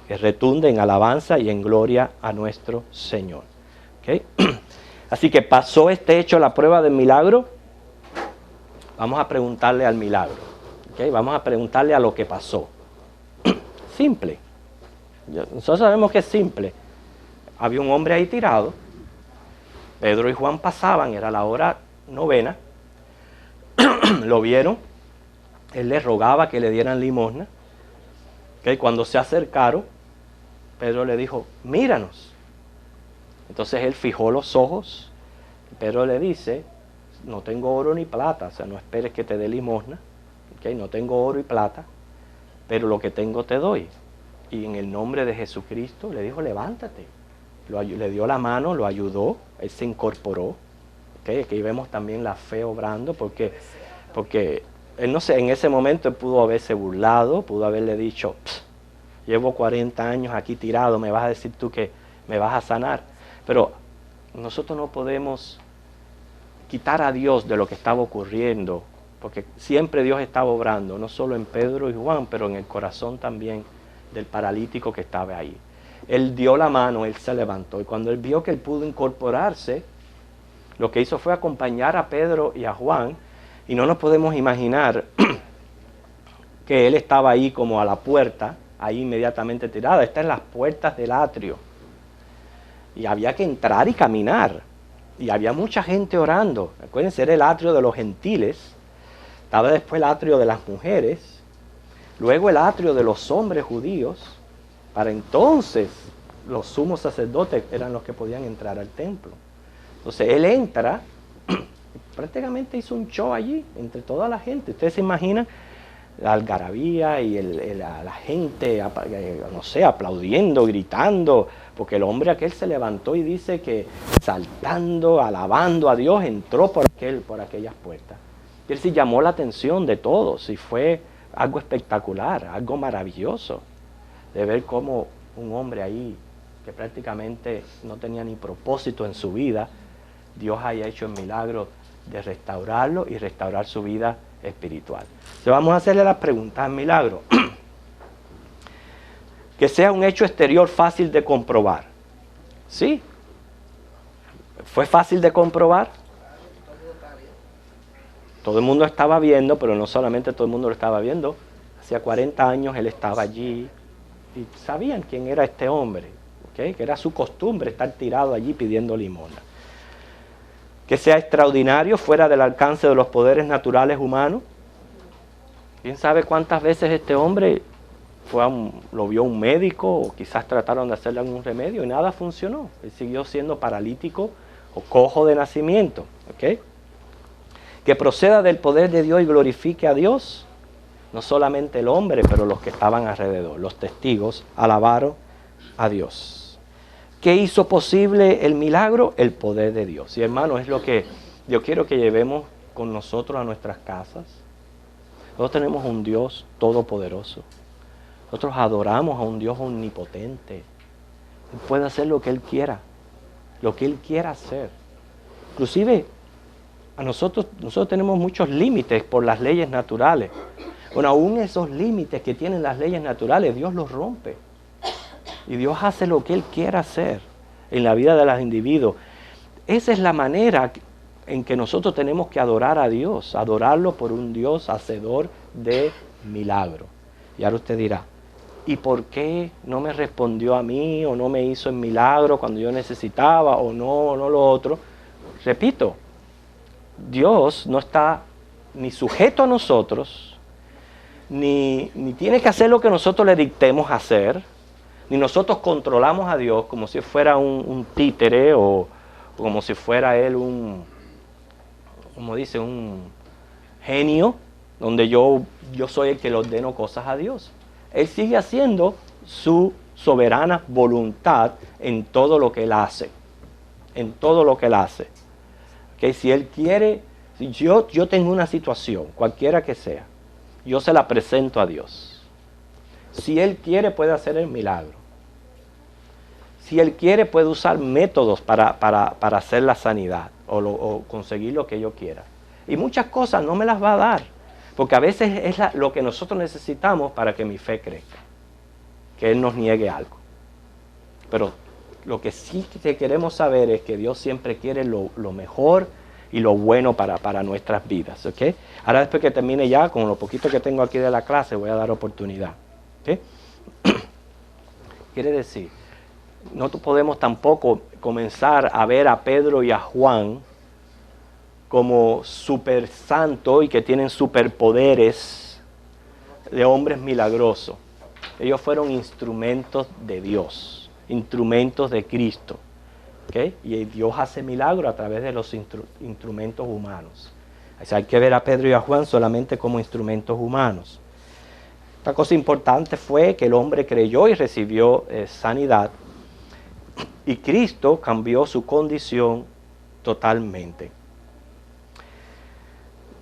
que retunde en alabanza y en gloria a nuestro Señor. ¿Okay? Así que pasó este hecho, la prueba del milagro. Vamos a preguntarle al milagro. ¿Okay? Vamos a preguntarle a lo que pasó. Simple. Nosotros sabemos que es simple. Había un hombre ahí tirado. Pedro y Juan pasaban, era la hora 9. Lo vieron. Él les rogaba que le dieran limosna. ¿Okay? Cuando se acercaron, Pedro le dijo, míranos. Entonces él fijó los ojos. Pedro le dice, no tengo oro ni plata, o sea, no esperes que te dé limosna. ¿Okay? No tengo oro y plata, pero lo que tengo te doy. Y en el nombre de Jesucristo le dijo, levántate. Le dio la mano, lo ayudó, él se incorporó. ¿Okay? Aquí vemos también la fe obrando, porque él no sé, en ese momento él pudo haberse burlado, pudo haberle dicho, llevo 40 años aquí tirado, me vas a decir tú que me vas a sanar. Pero nosotros no podemos quitar a Dios de lo que estaba ocurriendo, porque siempre Dios estaba obrando, no solo en Pedro y Juan, pero en el corazón también del paralítico que estaba ahí. Él dio la mano, él se levantó, y cuando él vio que él pudo incorporarse, lo que hizo fue acompañar a Pedro y a Juan, y no nos podemos imaginar que él estaba ahí como a la puerta, ahí inmediatamente tirada. Está en las puertas del atrio. Y había que entrar y caminar. Y había mucha gente orando. Acuérdense, era el atrio de los gentiles. Estaba después el atrio de las mujeres. Luego el atrio de los hombres judíos. Para entonces, los sumos sacerdotes eran los que podían entrar al templo. Entonces, él entra, prácticamente hizo un show allí, entre toda la gente. Ustedes se imaginan la algarabía y la gente, no sé, aplaudiendo, gritando, porque el hombre aquel se levantó y dice que saltando, alabando a Dios, entró por aquellas puertas. Y él sí llamó la atención de todos y fue algo espectacular, algo maravilloso, de ver cómo un hombre ahí, que prácticamente no tenía ni propósito en su vida, Dios haya hecho el milagro de restaurarlo y restaurar su vida espiritual. Entonces vamos a hacerle las preguntas al milagro. Que sea un hecho exterior fácil de comprobar. ¿Sí? ¿Fue fácil de comprobar? Todo el mundo estaba viendo, pero no solamente todo el mundo lo estaba viendo. Hacía 40 años él estaba allí y sabían quién era este hombre, ¿okay? Que era su costumbre estar tirado allí pidiendo limosna. Que sea extraordinario, fuera del alcance de los poderes naturales humanos. ¿Quién sabe cuántas veces este hombre lo vio un médico o quizás trataron de hacerle algún remedio y nada funcionó? Él siguió siendo paralítico o cojo de nacimiento. ¿Okay? Que proceda del poder de Dios y glorifique a Dios. No solamente el hombre, pero los que estaban alrededor, los testigos, alabaron a Dios. ¿Qué hizo posible el milagro? El poder de Dios. Y hermanos, es lo que yo quiero que llevemos con nosotros a nuestras casas. Nosotros tenemos un Dios todopoderoso. Nosotros adoramos a un Dios omnipotente. Él puede hacer lo que Él quiera. Lo que Él quiera hacer. Inclusive, nosotros tenemos muchos límites por las leyes naturales. Bueno, aún esos límites que tienen las leyes naturales, Dios los rompe. Y Dios hace lo que Él quiera hacer en la vida de los individuos. Esa es la manera en que nosotros tenemos que adorar a Dios. Adorarlo por un Dios hacedor de milagros. Y ahora usted dirá, ¿y por qué no me respondió a mí o no me hizo el milagro cuando yo necesitaba o no lo otro? Repito, Dios no está ni sujeto a nosotros, ni tiene que hacer lo que nosotros le dictemos hacer, ni nosotros controlamos a Dios como si fuera un títere o como si fuera Él un genio, donde yo soy el que le ordeno cosas a Dios. Él sigue haciendo su soberana voluntad en todo lo que Él hace. En todo lo que Él hace. ¿Okay? Si Él quiere, si yo tengo una situación, cualquiera que sea, yo se la presento a Dios. Si Él quiere, puede hacer el milagro. Si Él quiere, puede usar métodos para hacer la sanidad o conseguir lo que yo quiera. Y muchas cosas no me las va a dar, Porque a veces es lo que nosotros necesitamos para que mi fe crezca. Que Él nos niegue algo. Pero lo que sí que queremos saber es que Dios siempre quiere lo mejor y lo bueno para nuestras vidas. ¿Okay? Ahora después que termine ya, con lo poquito que tengo aquí de la clase, voy a dar oportunidad. ¿Okay? Quiere decir, no podemos tampoco comenzar a ver a Pedro y a Juan como super santos y que tienen superpoderes de hombres milagrosos. Ellos fueron instrumentos de Dios, instrumentos de Cristo. ¿Okay? Y Dios hace milagros a través de los instrumentos humanos. O sea, hay que ver a Pedro y a Juan solamente como instrumentos humanos. Otra cosa importante fue que el hombre creyó y recibió sanidad. Y Cristo cambió su condición totalmente.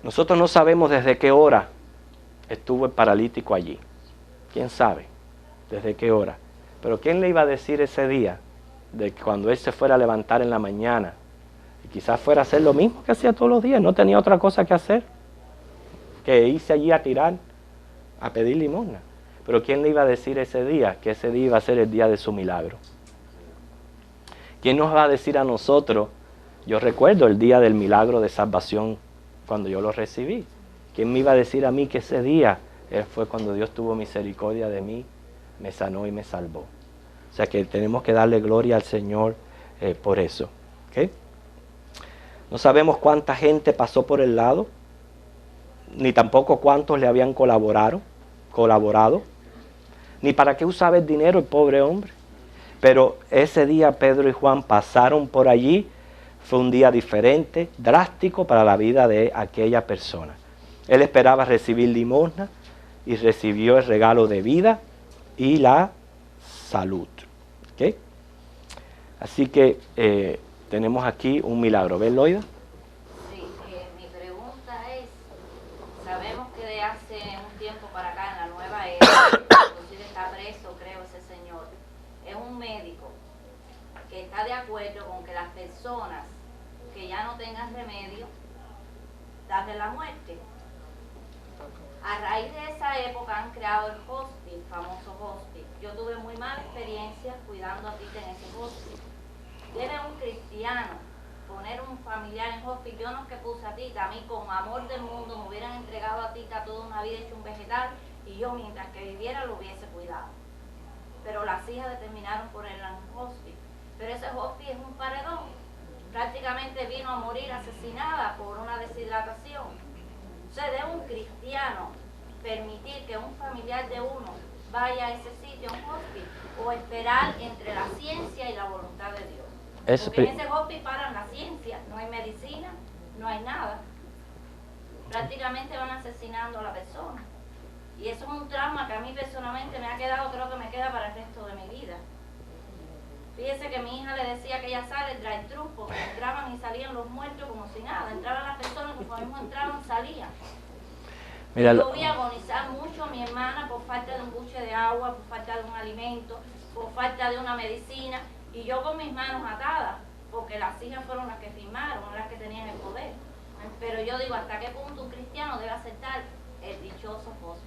Nosotros no sabemos desde qué hora estuvo el paralítico allí. ¿Quién sabe desde qué hora? Pero ¿quién le iba a decir ese día de que cuando él se fuera a levantar en la mañana y quizás fuera a hacer lo mismo que hacía todos los días? No tenía otra cosa que hacer que irse allí a tirar, a pedir limosna. Pero ¿quién le iba a decir ese día que ese día iba a ser el día de su milagro? ¿Quién nos va a decir a nosotros? Yo recuerdo el día del milagro de salvación cuando yo lo recibí. ¿Quién me iba a decir a mí que ese día fue cuando Dios tuvo misericordia de mí, me sanó y me salvó? O sea que tenemos que darle gloria al Señor por eso. ¿Okay? No sabemos cuánta gente pasó por el lado, ni tampoco cuántos le habían colaborado, ni para qué usaba el dinero el pobre hombre. Pero ese día Pedro y Juan pasaron por allí. Fue un día diferente, drástico para la vida de aquella persona. Él esperaba recibir limosna y recibió el regalo de vida y la salud. ¿Okay? Así que tenemos aquí un milagro. ¿Ves, Loida? Sí, mi pregunta es, sabemos que de hace un tiempo para acá, en la nueva era, inclusive está preso, creo, ese señor, es un médico que está de acuerdo con que las personas que ya no tengan remedio, darle la muerte. A raíz de esa época han creado el hospice, famoso hospice. Yo tuve muy mala experiencia cuidando a Tita en ese hospice. Tiene un cristiano poner un familiar en hospice. Yo no es que puse a Tita, a mí con amor del mundo me hubieran entregado a Tita toda una vida hecho un vegetal y yo mientras que viviera lo hubiese cuidado. Pero las hijas determinaron ponerla en un hospice. Pero ese hospice es un paredón. Prácticamente vino a morir asesinada por una deshidratación. O sea, de un cristiano permitir que un familiar de uno vaya a ese sitio, un hospice, o esperar entre la ciencia y la voluntad de Dios. Porque en ese hospice paran la ciencia, no hay medicina, no hay nada. Prácticamente van asesinando a la persona. Y eso es un trauma que a mí personalmente me ha quedado, creo que me queda para el resto de mi vida. Fíjese que mi hija le decía que ella sale el drive-thru porque entraban y salían los muertos como si nada. Entraban las personas, como mismo entraban, salían. Mira, yo vi agonizar mucho a mi hermana por falta de un buche de agua, por falta de un alimento, por falta de una medicina. Y yo con mis manos atadas, porque las hijas fueron las que firmaron, las que tenían el poder. Pero yo digo, ¿hasta qué punto un cristiano debe aceptar el dichoso hospice?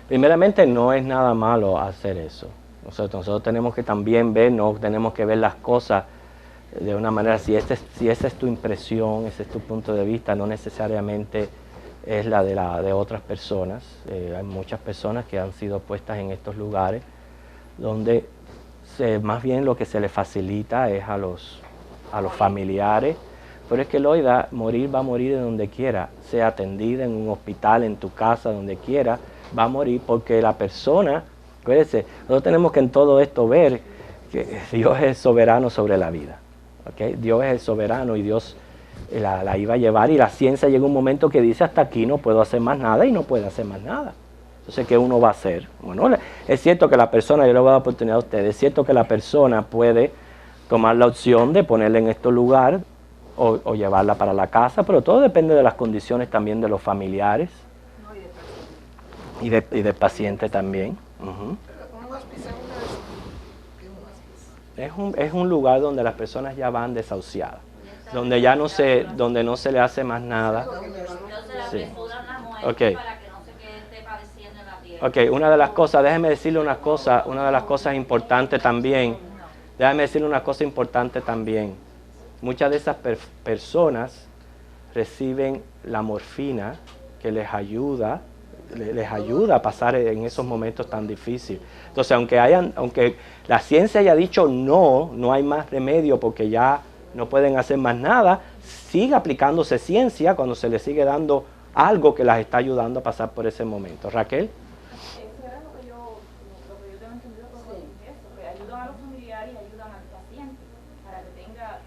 Primeramente, no es nada malo hacer eso. Nosotros tenemos que también ver, no tenemos que ver las cosas de una manera, si esa es tu impresión, ese es tu punto de vista, no necesariamente es la de otras personas. Hay muchas personas que han sido puestas en estos lugares donde más bien lo que se le facilita es a los familiares, pero es que Loida, morir va a morir de donde quiera, sea atendida en un hospital, en tu casa, donde quiera, va a morir porque la persona... Acuérdense, nosotros tenemos que en todo esto ver que Dios es soberano sobre la vida. ¿Okay? Dios es el soberano y Dios la iba a llevar y la ciencia llega un momento que dice hasta aquí no puedo hacer más nada y no puede hacer más nada. Entonces, ¿qué uno va a hacer? Bueno, es cierto que la persona, yo le voy a dar oportunidad a ustedes, es cierto que la persona puede tomar la opción de ponerla en este lugar o llevarla para la casa, pero todo depende de las condiciones también de los familiares y del paciente también. Uh-huh. Es un lugar donde las personas ya van desahuciadas, donde ya no se le hace más nada. Sí. esto Ok. es para que no se quede esté padeciendo en la tierra. Ok, una de las cosas, déjeme decirle una cosa importante también. Déjame decirle una cosa importante también. Muchas de esas personas reciben la morfina que les ayuda a pasar en esos momentos tan difíciles. Entonces, aunque la ciencia haya dicho no hay más remedio porque ya no pueden hacer más nada, sigue aplicándose ciencia cuando se les sigue dando algo que las está ayudando a pasar por ese momento. Raquel. Eso era lo que yo tengo entendido por eso, que ayudan a los familiares y ayudan al paciente para que tenga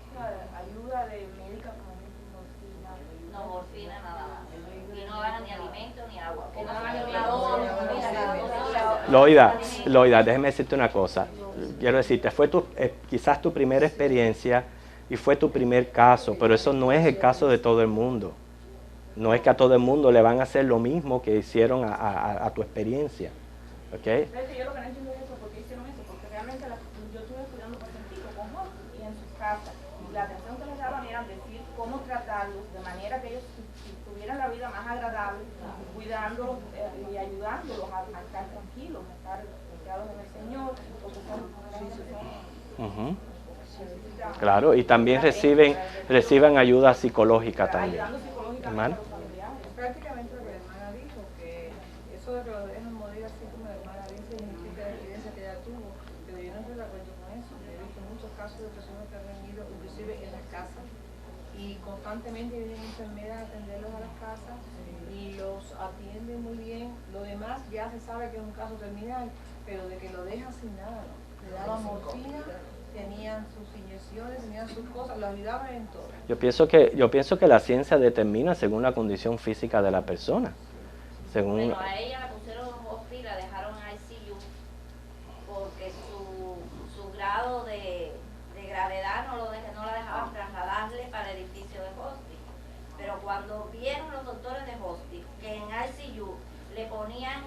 ayuda de médica como morfina. No, morfina nada más. Y no dan ni alimento ni agua. Que no dan Loida, déjeme decirte una cosa. Quiero decirte, fue quizás tu primera experiencia y fue tu primer caso, pero eso no es el caso de todo el mundo. No es que a todo el mundo le van a hacer lo mismo que hicieron a tu experiencia. ¿Ok? Yo lo que no entiendo es eso, ¿por qué hicieron eso? Porque realmente yo estuve cuidando pacientitos con hospice y en sus casas. Y la atención que les daban era decir cómo tratarlos de manera que ellos tuvieran la vida más agradable, cuidándolos y ayudándolos a estar tranquilos, a estar confiados en el Señor, porque son Claro, y también reciben ayuda psicológica también. Hermano. Prácticamente lo que la hermana dijo, que eso de que lo dejan morir así como la hermana dice, significa la evidencia que ella tuvo, pero yo no estoy de acuerdo con eso. He visto muchos casos de personas que han venido inclusive en las casas y constantemente vienen enfermeras a atenderlos a las casas y los atienden muy bien. Lo demás ya se sabe que es un caso terminal, pero de que lo dejan sin nada, ¿no? Le daban morfina, tenían sus inyecciones, tenían sus cosas, lo ayudaban en todo. Yo pienso que la ciencia determina según la condición física de la persona. Bueno, a ella la pusieron en hospital, la dejaron en ICU porque su grado de gravedad no la dejaban trasladarle para el edificio de hospital. Pero cuando vieron los doctores de hospital que en ICU le ponían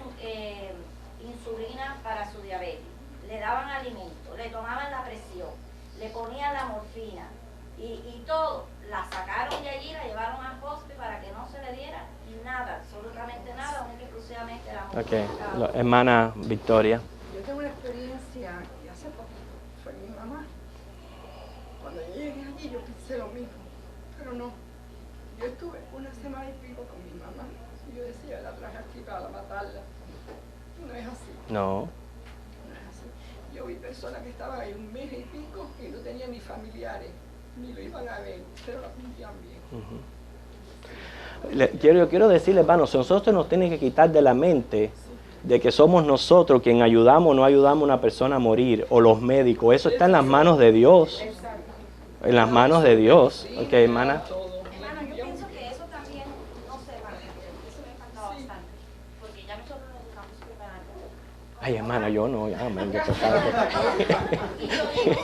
insulina para su diabetes, le daban alimento, le tomaban la presión, le ponían la morfina y todo, la sacaron de allí, la llevaron al hospital para que no se le diera nada, absolutamente nada, única y exclusivamente la morfina. Hermana Victoria. Yo tengo una experiencia y hace poco fue mi mamá. Cuando yo llegué allí yo pensé lo mismo, pero no. Yo estuve una semana y pico con mi mamá y yo decía, la traje aquí para matarla. No es así. No. Yo vi personas que estaban ahí un mes y pico y no tenían ni familiares, ni lo iban a ver, pero lo sentían bien. Yo quiero decirle, hermanos, nosotros nos tienen que quitar de la mente de que somos nosotros quien ayudamos o no ayudamos a una persona a morir, o los médicos. Eso está en las manos de Dios. En las manos de Dios. Ok, hermana. Hermano, yo pienso que eso también, no sé, hermano, eso me ha impactado bastante, porque ya nosotros nos estamos preparando. Ay, hermana, yo no, ya, man, yo tocaba. Y yo digo,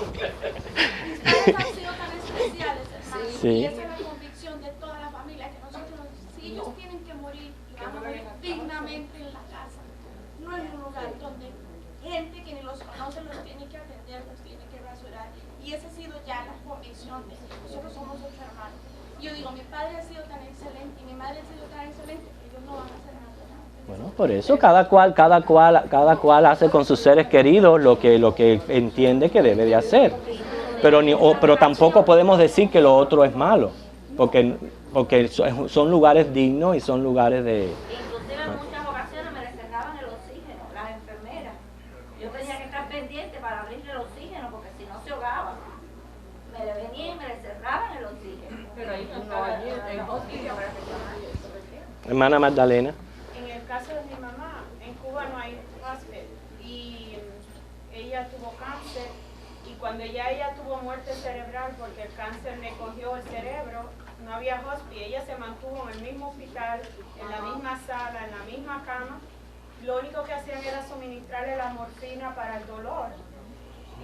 mis padres han sido tan especiales, hermano, Sí. y esa es la convicción de toda la familia, que nosotros, si ellos tienen que morir, y van a morir dignamente en la casa, no en un lugar donde gente que ni los conoce los tiene que atender, los tiene que rasurar, y esa ha sido ya la convicción de nosotros somos 8 hermanos. Y yo digo, mi padre ha sido tan excelente y mi madre ha sido tan excelente que ellos no van a hacer nada. Bueno, por eso cada cual hace con sus seres queridos lo que entiende que debe de hacer. Pero tampoco podemos decir que lo otro es malo, porque son lugares dignos y son lugares de... Inclusive en muchas ocasiones me les cerraban el oxígeno, las enfermeras. Yo tenía que estar pendiente para abrirle el oxígeno porque si no se ahogaba. Me le venían y me le cerraban el oxígeno. Pero ahí no hay en hospital habrá que llamar. Hermana Magdalena. En el caso de mi mamá, en Cuba no hay hospital y ella tuvo cáncer y cuando ella tuvo muerte cerebral porque el cáncer le cogió el cerebro, no había hospital, ella se mantuvo en el mismo hospital, en la misma sala, en la misma cama. Lo único que hacían era suministrarle la morfina para el dolor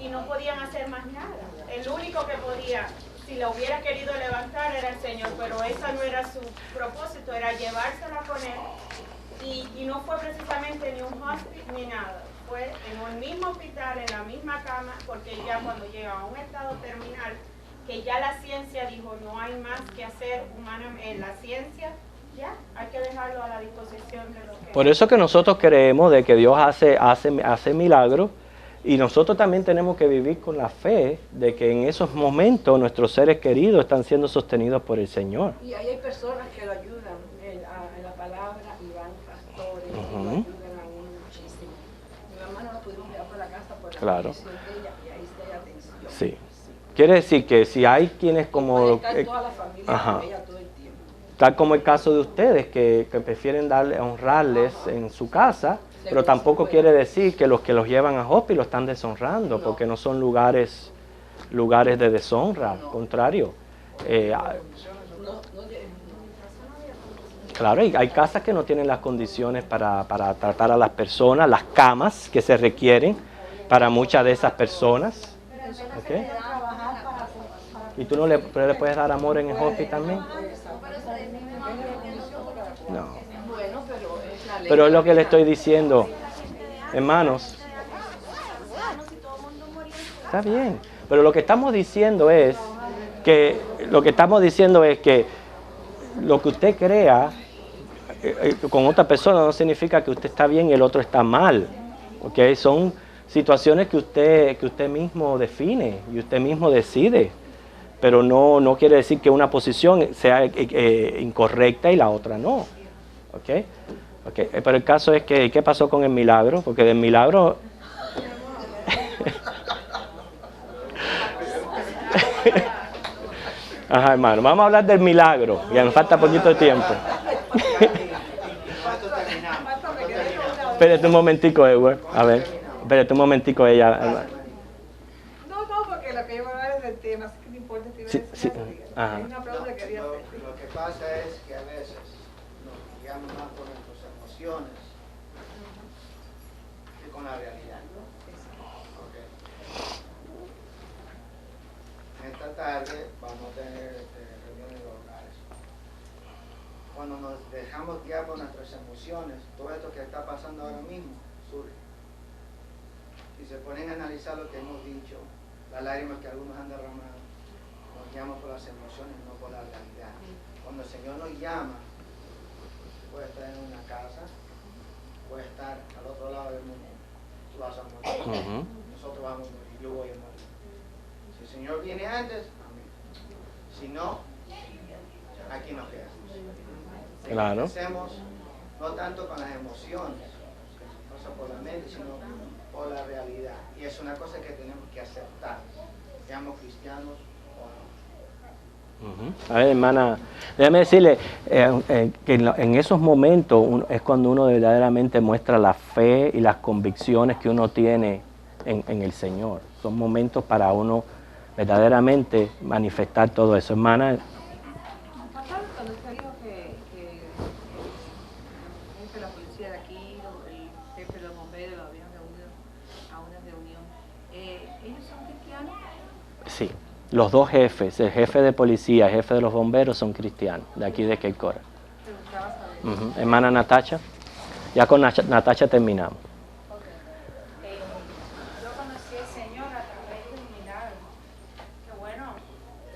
y no podían hacer más nada. El único que podía, si la hubiera querido levantar, era el Señor, pero esa no era su propósito, era llevársela con él. Y no fue precisamente ni un hospital ni nada, fue en el mismo hospital, en la misma cama, porque ya cuando llega a un estado terminal, que ya la ciencia dijo no hay más que hacer humanamente, la ciencia ya, hay que dejarlo a la disposición de lo que... Por eso que nosotros creemos de que Dios hace milagros, y nosotros también tenemos que vivir con la fe de que en esos momentos nuestros seres queridos están siendo sostenidos por el Señor. Y ahí hay personas que lo ayudan en la palabra y van pastores y lo ayudan a uno muchísimo. Mi mamá no la pudimos llevar para la casa por la condición de ella y ahí sí hay atención. Sí. Quiere decir que si hay quienes como... Puede estar toda la familia con ella todo el tiempo. Tal como el caso de ustedes, que prefieren honrarles en su casa, pero tampoco quiere decir que los llevan a hospital lo están deshonrando, porque no son lugares de deshonra, al contrario. Claro, hay casas que no tienen las condiciones para tratar a las personas, las camas que se requieren para muchas de esas personas. ¿Okay? ¿Y tú no le puedes dar amor en el hospital también? No. Pero es lo que le estoy diciendo, hermanos. Está bien, pero lo que estamos diciendo es que lo que usted crea con otra persona no significa que usted está bien y el otro está mal. ¿Okay? Son situaciones que usted mismo define y usted mismo decide, pero no quiere decir que una posición sea incorrecta y la otra no. ¿Okay? Okay. Pero el caso es que, ¿qué pasó con el milagro? Porque del milagro... Ajá, hermano, vamos a hablar del milagro, ya nos falta poquito de tiempo. Espérate un momentico, Edward. A ver, espérate un momentico, ella. No, porque lo que yo voy a hablar es del tema, así que no importa si Sí. Ajá. hay una pregunta que quería hacer. Lo que pasa es que a veces nos guiamos más por nuestras emociones que con la realidad. Okay. Esta tarde vamos a tener reuniones locales. Cuando nos dejamos guiar por nuestras emociones, todo esto que está pasando ahora mismo surge. Si se ponen a analizar lo que hemos dicho, las lágrimas que algunos han derramado, nos guiamos por las emociones, no por la realidad. Cuando el Señor nos llama, puede estar en una casa, puede estar al otro lado del mundo. Tú vas a morir, nosotros vamos a morir, yo voy a morir. Si el Señor viene antes, amén. Si no, aquí nos quedamos. Claro. Hacemos no tanto con las emociones, no solo por la mente, sino por la realidad. Y es una cosa que tenemos que aceptar, seamos cristianos o no. A ver, hermana, déjame decirle que en esos momentos es cuando uno verdaderamente muestra la fe y las convicciones que uno tiene en el Señor. Son momentos para uno verdaderamente manifestar todo eso. Hermana. Cuando usted dijo que el jefe de la policía de aquí, el jefe de los bomberos lo habían reunido a una reunión, ¿ellos son cristianos? Sí. Los dos jefes, el jefe de policía, el jefe de los bomberos, son cristianos, de aquí de Cape Coral. Hermana Natacha, ya con Natacha terminamos. Yo conocí al Señor a través de un milagro. Que bueno,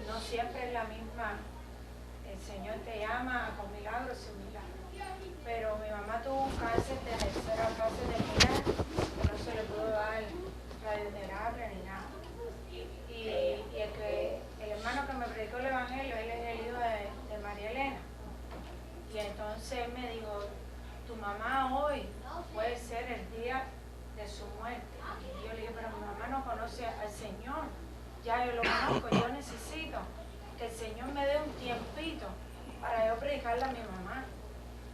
no siempre es la misma. El Señor te llama con milagros sin milagros. Pero mi mamá tuvo un cáncer de tercera fase terminal, que no se le pudo dar radioterapia ni nada. Y el hermano que me predicó el evangelio, él es el hijo de María Elena. Y entonces él me dijo, tu mamá hoy puede ser el día de su muerte. Y yo le dije, pero mi mamá no conoce al Señor, ya yo lo conozco, yo necesito que el Señor me dé un tiempito para yo predicarle a mi mamá.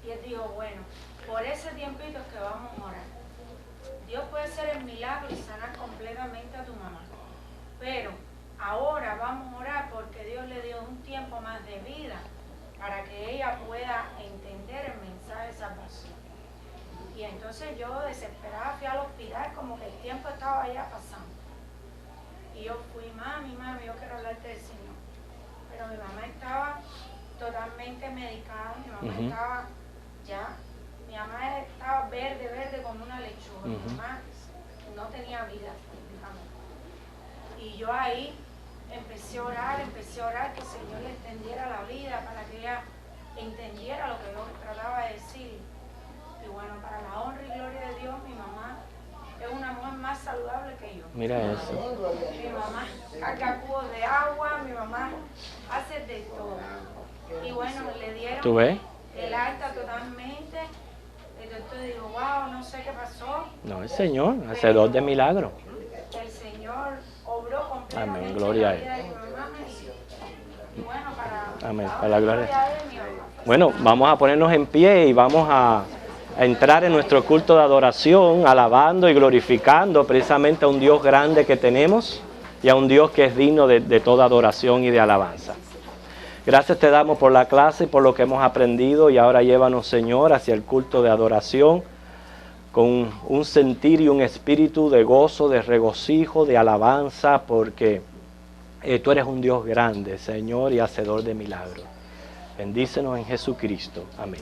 Y él dijo, bueno, por ese tiempito es que vamos a orar. Dios puede hacer el milagro y sanar completamente a tu mamá. Pero ahora vamos a orar porque Dios le dio un tiempo más de vida para que ella pueda entender el mensaje de salvación. Y entonces yo desesperada fui al hospital como que el tiempo estaba ya pasando. Y yo fui, mami, yo quiero hablarte del Señor. Pero mi mamá estaba totalmente medicada, mi mamá estaba verde como una lechuga, mi mamá no tenía vida prácticamente. Y yo ahí empecé a orar que el Señor le extendiera la vida para que ella entendiera lo que yo trataba de decir. Y bueno, para la honra y gloria de Dios, mi mamá es una mujer más saludable que yo. Mira eso. Mi mamá carga cubos de agua, mi mamá hace de todo. Y bueno, le dieron ¿Tú ves? el alta totalmente. El doctor dijo, wow, no sé qué pasó. No, el Señor, hacedor de milagros. El Señor obró completamente Amén, gloria a en la Él. vida de mi mamá. Y bueno, para Amén, la para la gloria. de mi mamá. Bueno, vamos a ponernos en pie y vamos a entrar en nuestro culto de adoración, alabando y glorificando precisamente a un Dios grande que tenemos y a un Dios que es digno de toda adoración y de alabanza. Gracias te damos por la clase y por lo que hemos aprendido, y ahora llévanos, Señor, hacia el culto de adoración con un sentir y un espíritu de gozo, de regocijo, de alabanza, porque tú eres un Dios grande, Señor, y hacedor de milagros. Bendícenos en Jesucristo. Amén.